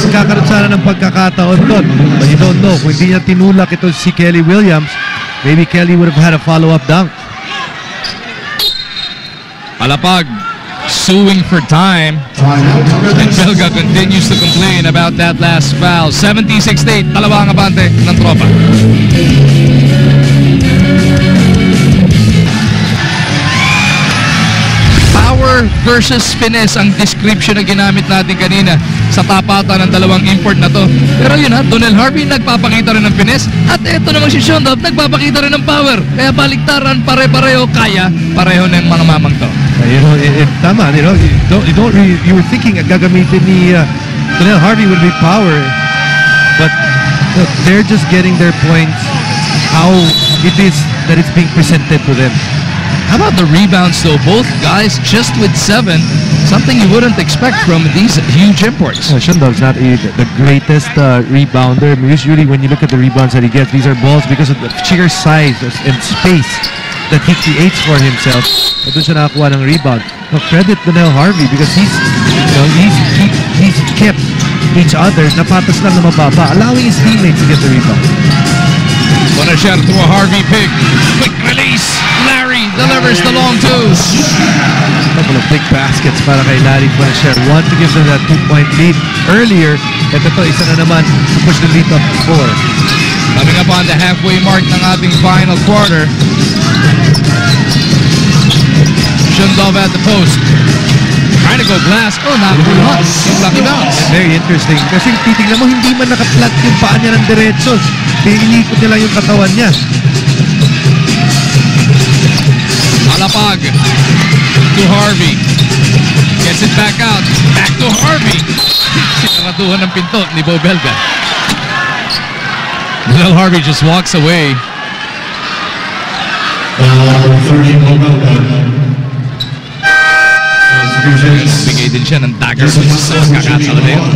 kakaroon sana ng pagkakataon doon. But you don't know, kung hindi niya tinulak ito si Kelly Williams, maybe Kelly would have had a follow-up dunk. Alapag suing for time. And Belga continues to complain about that last foul. 76-8, dalawa ang abante ng tropa. Power versus finesse ang description na ginamit natin kanina sa tapatan ng dalawang import na to. Pero yun ha, Donnell Harvey nagpapakita rin ng finesse at eto naman si Shundov nagpapakita rin ng power. Kaya baliktaran, pare-pareho, kaya pareho ng mga mamang to. Tama, you were thinking gagamitin ni Donnell Harvey would be power, but they're just getting their points how it is that it's being presented to them. How about the rebounds though? Both guys just with 7. Something you wouldn't expect from these huge imports. Shundov's not the greatest rebounder. Usually when you look at the rebounds that he gets, these are balls because of the sheer size and space that he creates for himself. Doon siya nakakuha ng rebound. No, credit Donnell Harvey because he's kept each other napatas lang na mababa, allowing his teammates to get the rebound. Ponasher to a Harvey pick. Quick release. Larry delivers the long twos. Couple of big baskets para kay Larry Ponasher. One to give them that 2-point lead earlier. At ito, isa na naman to push the lead up to 4. Coming up on the halfway mark ng ating final quarter. Shundov at the post. Trying to go glass. Oh, nakakulot. Yung lucky bounce. Very interesting. Kasi titignan mo, hindi man nakaplat yung paa niya ng diretso. Inikot niya lang yung katawan niya. Alapag to Harvey. Gets it back out. Back to Harvey. Sinaratuhan ng pinto ni Bo Belga. Donell Harvey just walks away. Bigay din siya ng dagger sa kakasala na yun.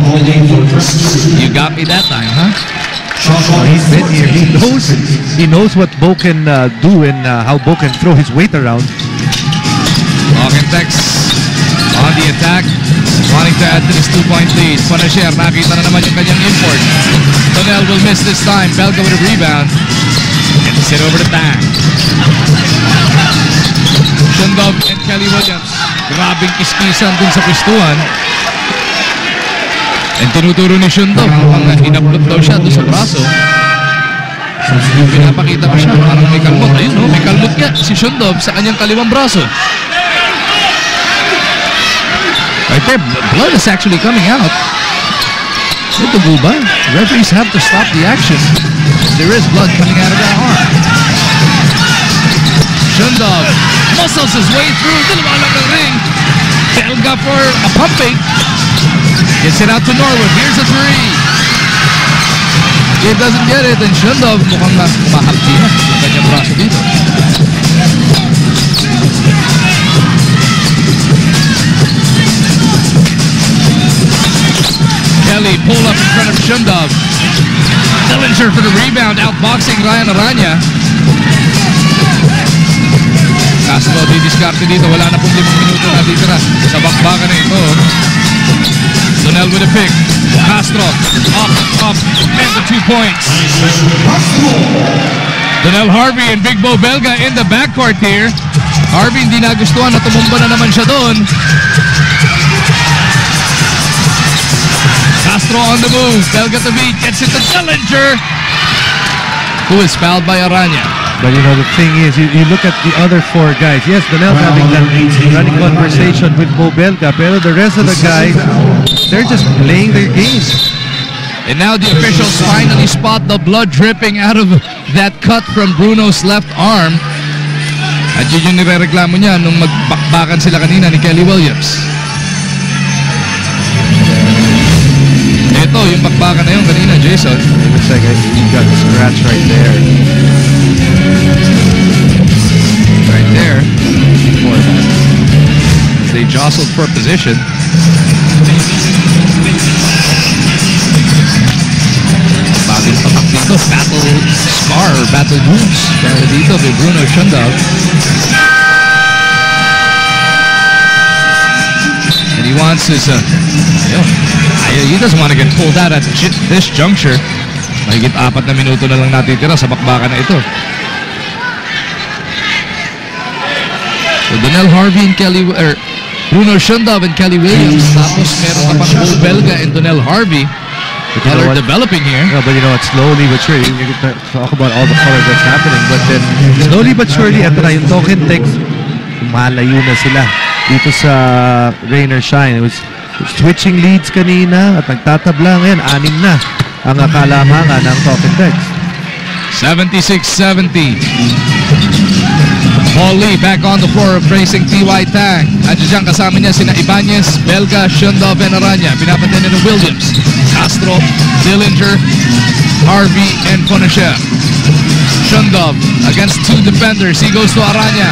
You got me that time, huh? He's been here. He knows what Bo can do and how Bo can throw his weight around. Tex on the attack, wanting to add to this 2-point lead. Panasher, nakita na naman yung kanyang import. Donell will miss this time. Belga with a rebound. Gets it over to Tang. Shundov and Kelly Williams. Grabing kiskisan dun sa pistuan. And tinuturo ni Shundov. Mukhang inablot daw siya dun sa braso. Pinapakita pa siya. Parang may kalmot. Ayun, no? May kalmot niya si Shundov sa kanyang kaliwang braso. Right there, blood is actually coming out. Ito ba? Referees have to stop the action. There is blood coming out of that arm. Shundov muscles his way through. Dalawalang ng ring. Belga for a pump fake. Gets it out to Norwood. Here's a three. He doesn't get it, and Shundov mukhang mahalti na yung kanyang braso dito. Kelly pull up in front of Shundov. Dillinger for the rebound, outboxing Ryan Aranya. Castro didiskarte dito, wala na pong 5 minuto na dito na sa bakbakan na ito. Donell with a pick. Castro, up, and the 2 points. Donell Harvey and Big Bo Belga in the backcourt here. Harvey hindi nagustuhan na tumumba na naman siya doon. Castro on the move. Belga to beat. Gets it to Dillinger, who is fouled by Aranya. But you know, the thing is, you look at the other 4 guys. Yes, Donell's having that running conversation with Bo Belga, pero the rest of the guys, they're just playing their games. And now the officials finally spot the blood dripping out of that cut from Bruno's left arm. At yun yung nirereklamo niya nung magbakbakan sila kanina ni Kelly Williams. Ito, yung bakbakan na yun kanina, Jason. It looks like he got a scratch right there. Right there. Before that. They jostled for position. Bagong patak dito. Battle scar or battle wounds. Para dito kay Bruno Shundov. And he wants his, he doesn't want to get pulled out at this juncture. Mahigit 4 na minuto na lang natitira sa bakbakan na ito. So Donell Harvey and Bruno Shundov and Kelly Williams. Tapos meron na pang Bo Belga and Donell Harvey. The color developing here. No, but you know what, slowly but surely, you can talk about all the color that's happening, but then slowly but surely, ito na yung token text, malayo na sila dito sa Rain or Shine. It was switching leads kanina at nagtatabla ngayon, 6 na ang kalamangan ng token text. 76-70. Paul Lee back on the floor facing T.Y. Tang. At dyan kasama niya sina Ibanez, Belga, Shundov, and Aranya. Pinapatay na ng Williams, Castro, Dillinger, Harvey, and Ponasher. Shundov against 2 defenders. He goes to Aranya.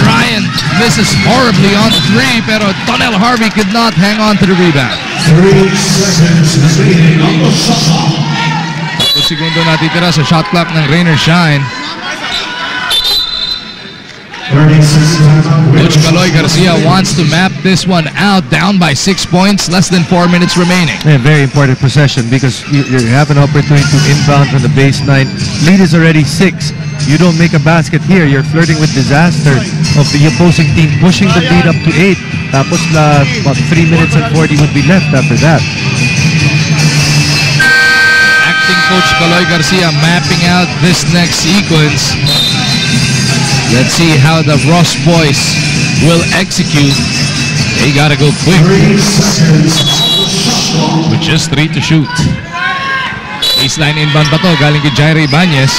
Ryan misses horribly on the 3, pero Donell Harvey could not hang on to the rebound. 3 seconds remaining on the shot clock. 2 segundo natitira sa shot clock ng Rain or Shine. Coach Kaloy Garcia wants to map this one out, down by 6 points, less than 4 minutes remaining. Yeah, very important possession because you have an opportunity to inbound from the baseline. Lead is already 6. You don't make a basket here, you're flirting with disaster of the opposing team, pushing the lead up to 8. Tapos about 3 minutes and 40 would be left after that. Acting Coach Kaloy Garcia mapping out this next sequence. Let's see how the Ross boys will execute. They gotta go quick. 3 seconds. With just 3 to shoot. Baseline inbound pa to, galing kay Jairo Ibanez.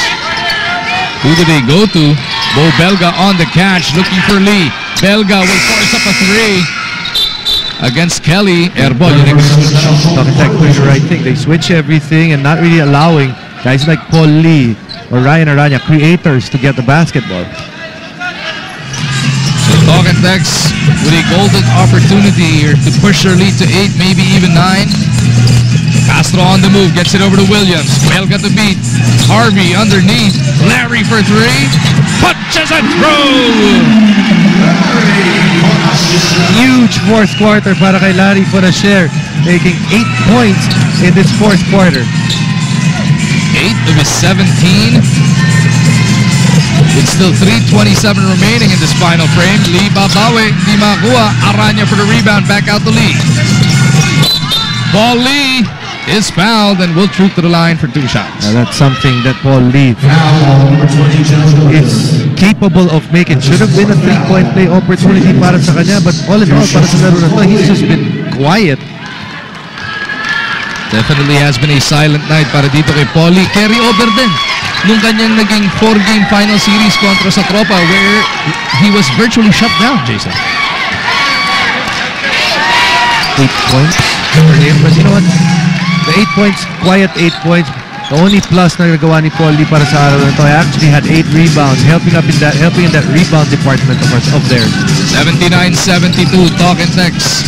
Who do they go to? Bo Belga on the catch, looking for Lee. Belga will force up a 3 against Kelly. Airball. Tech doing the right thing. They switch everything and not really allowing guys like Paul Lee or Ryan Aranya, creators, to get the basketball. So Talk and Text with a golden opportunity here to push their lead to 8, maybe even 9. Castro on the move, gets it over to Williams. Belga to beat. Harvey underneath. Larry for 3. Punches and throw! Huge fourth quarter para kay Larry Fonacier, making 8 points in this fourth quarter. 8 of his 17. With still 3:27 remaining in this final frame. Lee babawi, di makuha. Aranya for the rebound, back out to Lee. Paul Lee is fouled and will troop to the line for 2 shots. That's something that Paul Lee Foul number 20, Jonathan is capable of making. Should have been a 3-point play opportunity para sa kanya, but all in all, para sa laro na to, he's just been quiet. Definitely has been a silent night para dito kay Paul Lee. Carry over din nung kanyang naging 4-game final series kontra sa Tropa, where he was virtually shut down, Jason. 8 points for him, but you know what? The 8 points, quiet 8 points. The only plus na nagawa ni Paul Lee para sa araw na to, I actually had 8 rebounds, helping in that rebound department of theirs. 79-72, Talk and Text.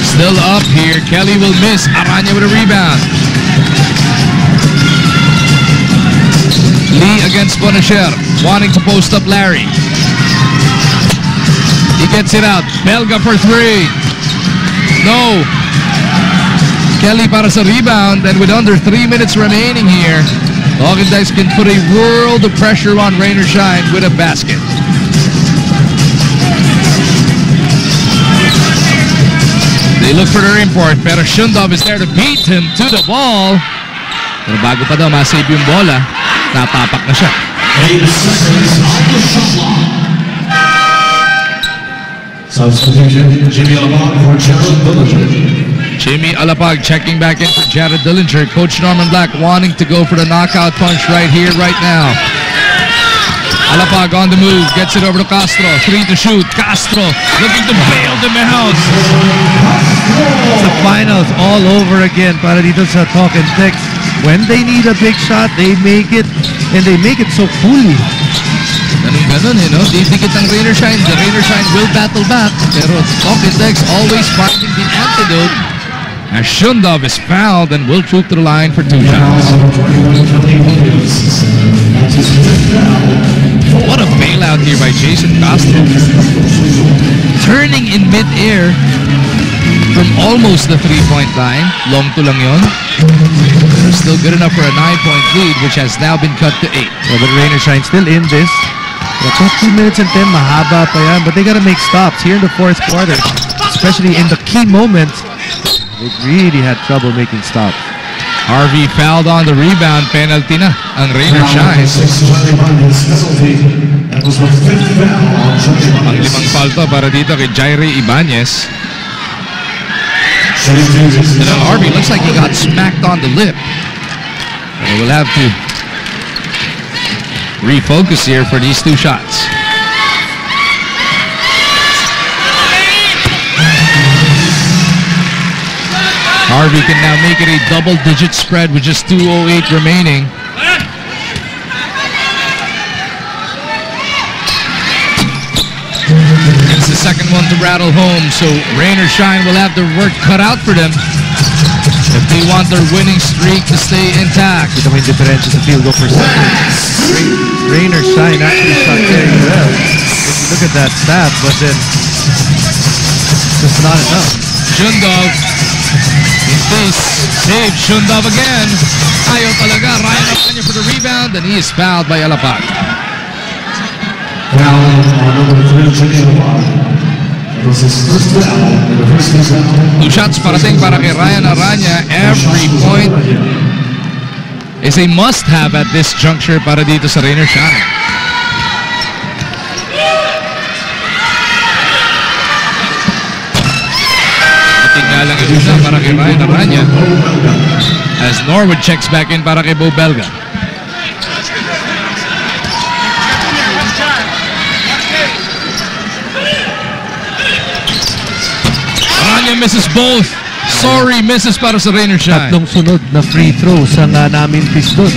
Still up here. Kelly will miss. Aranya with a rebound. Lee against Fonacier, wanting to post up Larry. He gets it out. Belga for 3. No. Kelly para sa rebound, and with under 3 minutes remaining here, Talk and Text can put a world of pressure on Rain or Shine with a basket. They look for their import, pero Shundov is there to beat him to the ball. Pero bago pa daw masave yung bola, napapak na siya. 8 seconds on the shot clock. Substitution, Jimmy Alabama for Jared Dillinger. Jimmy Alapag checking back in for Jared Dillinger. Coach Norman Black wanting to go for the knockout punch right here, right now. Alapag on the move, gets it over to Castro. 3 to shoot. Castro looking to bail them out. It's the finals all over again para dito sa Talk and Text. When they need a big shot, they make it, and they make it so fully. Ganun no? Didikit ang Rain or Shine. The Rain or Shine will battle back. Pero Talk and Text always finding the antidote. As Shundov is fouled and will troop to the line for 2 shots. What a bailout here by Jason Castro. Turning in mid-air from almost the 3-point line. Long to lang yun. They're still good enough for a 9-point lead, which has now been cut to 8. Yeah, but Rain or Shine still in this. That's 2 minutes and 10, mahaba pa yan. But they gotta make stops here in the fourth quarter. Especially in the key moments. They really had trouble making stops. Harvey fouled on the rebound. Penalty na ang Rain or Shine. Ang 5 foul to para dito kay Jairo Ibanez. And Harvey looks like he got smacked on the lip. They will have to refocus here for these 2 shots. Harvey can now make it a double-digit spread with just 2:08 remaining. It's the second one to rattle home, so Rain or Shine will have their work cut out for them if they want their winning streak to stay intact. Kita mo yung difference sa field goal percentage. Rain or Shine actually shot very well. If you look at that stat, but then just not enough. Shundov in this save. Shundov again. Ayaw talaga. Ryan Aranya for the rebound, and he is fouled by Alapag. Foul on number 3, Jimmy Alabama. It was his first foul in the first foul. 2 shots parating para kay Ryan Aranya. Every point is a must-have at this juncture para dito sa Rain or Shine. substitute na para kay Ryan Aranya. As Norwood checks back in para kay Bo Belga. Aranya misses both. Sorry, misses para sa Rainer Shine. Tatlong sunod na free throws ang namin doon.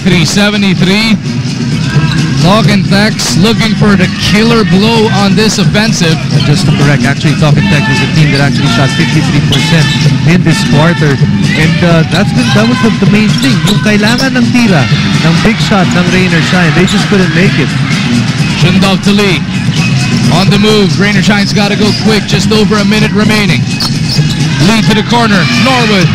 83-73. Talk and Tex looking for the killer blow on this offensive. And just to correct, actually Talk and Tex was a team that actually shot 53% in this quarter. And that was the main thing. Yung kailangan ng tira, ng big shot ng Rainer Shine, they just couldn't make it. Shundov to Lee. On the move, Rainer Shine's got to go quick, just over a minute remaining. Lee to the corner, Norwood.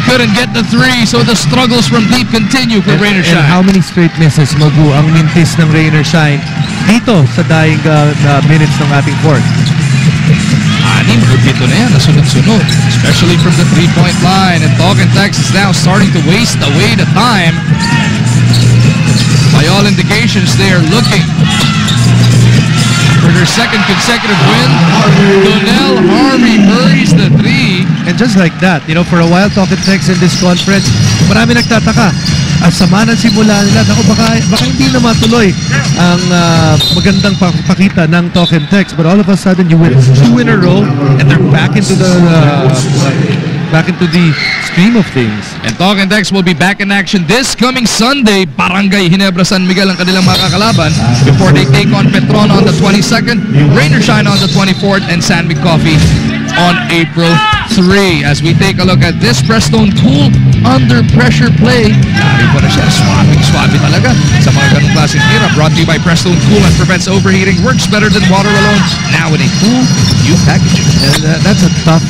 Couldn't get the three, so the struggles from deep continue for Rainer Shine. And how many straight misses, Magu, ang mintis ng Rainer Shine dito sa dying minutes ng ating court? 6 or 7 na yan, nasunod-sunod. Especially from the three-point line. And Talk and Tex is now starting to waste away the time. By all indications, they are looking for their second consecutive win. Donnell Harvey buries the three. And just like that, you know, for a while, Talk and Tex in this conference, marami nagtataka. At sama ng simula nila, naku, baka hindi na matuloy ang magandang pakita ng Talk and Tex. But all of a sudden, you win 2 in a row, and they're back into the stream of things. And Talk and Tex will be back in action this coming Sunday. Barangay Ginebra San Miguel ang kanilang makakalaban before they take on Petron on the 22nd, Rainer Shine on the 24th, and San Mig Coffee on April 3. As we take a look at this Prestone Cool under pressure play. Ay pa na siya, swabe talaga sa mga ganong klaseng tira. Brought to you by Prestone Cool and prevents overheating. Works better than water alone. Now with a cool new packaging. And that's a tough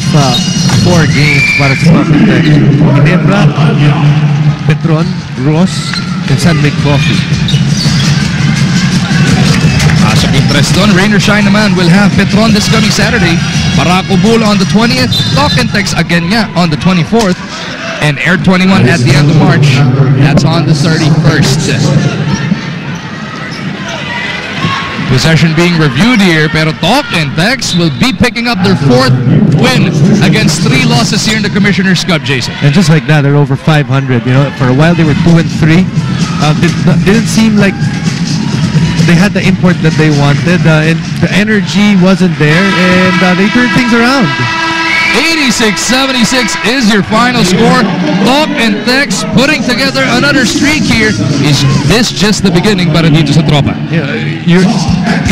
4 games para sa Talk and Tex. Ginebra, Petron, Ross, and San Mig Coffee. Sa Preston, Rainer Shine naman will have Petron this coming Saturday. Barako Bull on the 20th. Talk and Tex again on the 24th. And Air 21 at the end of March. That's on the 31st. Possession being reviewed here, pero Talk and Tex will be picking up their 4th win against 3 losses here in the Commissioner's Cup, Jason. And just like that, they're over 500. You know, for a while they were 2 and 3. Didn't seem like they had the import that they wanted, and the energy wasn't there, and they turned things around. 86-76 is your final score. Talk and Tex putting together another streak here. Is this just the beginning para dito sa tropa? Yeah,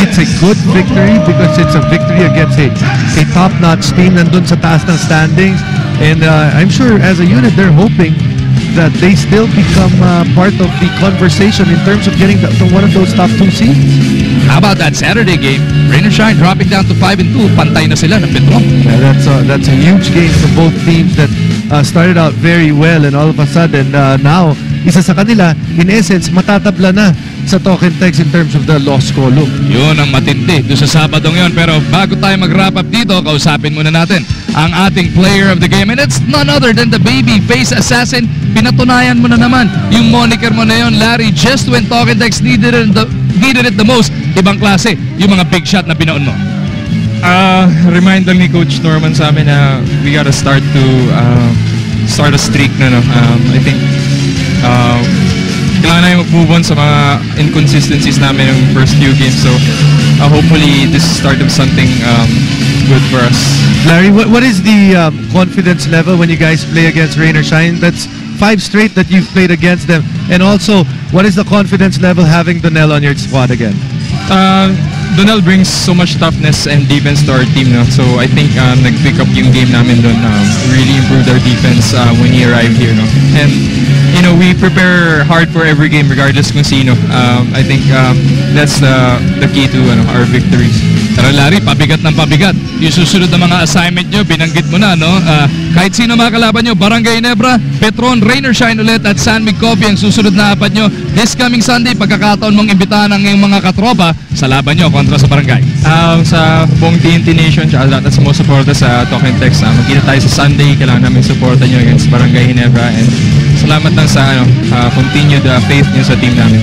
it's a good victory because it's a victory against a top-notch team nandun sa taas ng standings, and I'm sure as a unit they're hoping that they still become part of the conversation in terms of getting to one of those top 2 seeds. How about that Saturday game? Rainer Shine dropping down to 5-2. Pantay na sila ng Petron. Yeah, that's a huge game for both teams that started out very well, and all of a sudden now isa sa kanila in essence matatabla na sa Talk and Tex in terms of the loss column. Yun ang matindi doon sa Sabadong yun. Pero bago tayo mag-wrap up dito, kausapin muna natin ang ating player of the game. And it's none other than the baby face assassin. Pinatunayan mo na naman yung moniker mo na yun, Larry, just when Talk and Tex needed it the most. Ibang klase yung mga big shot na binaon mo. Remind lang ni Coach Norman sa amin na we gotta start a streak na, no? I think kailangan namin mag-move on sa mga inconsistencies namin yung first few games. So hopefully this is the start of something good for us. Larry, what is the confidence level when you guys play against Rainer Shine? That's 5 straight that you've played against them. And also, what is the confidence level having Donnell on your squad again? Donnell brings so much toughness and defense to our team, no? So I think nag-pick up yung game namin doon. Really improved our defense when he arrived here, no? And you know, we prepare hard for every game regardless kung sino. I think that's the key to our victories. Pero Larry, pabigat ng pabigat. Yung susunod na mga assignment nyo, binanggit mo na, no? Kahit sino mga kalaban nyo, Barangay Ginebra, Petron, Rainer Shine ulit at San Mig Coffee ang susunod na apat nyo. This coming Sunday, pagkakataon mong imbitahan ang iyong mga katropa sa laban nyo kontra sa Barangay. Sa buong TNT Nation, tsaka lahat sa mga suporta sa Talk and Tex, magkita tayo sa Sunday. Kailangan namin supportan nyo against Barangay Ginebra and salamat lang sa continued faith niyo sa team namin.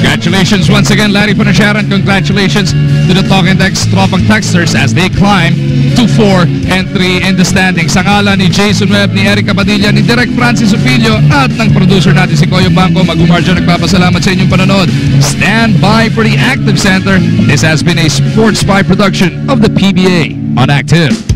Congratulations once again, Larry Panacharan. Congratulations to the Talk and Text Tropang Texters as they climb to 4 and 3 in the standings. Sa ngalan ni Jason Webb, ni Erica Padilla, ni Direk Francis Opilio, at ng producer natin si Koyo Bangko, Mag-Umarjo, nagpapasalamat sa inyong panonood. Stand by for the Active Center. This has been a Sports Spy production of the PBA on Active.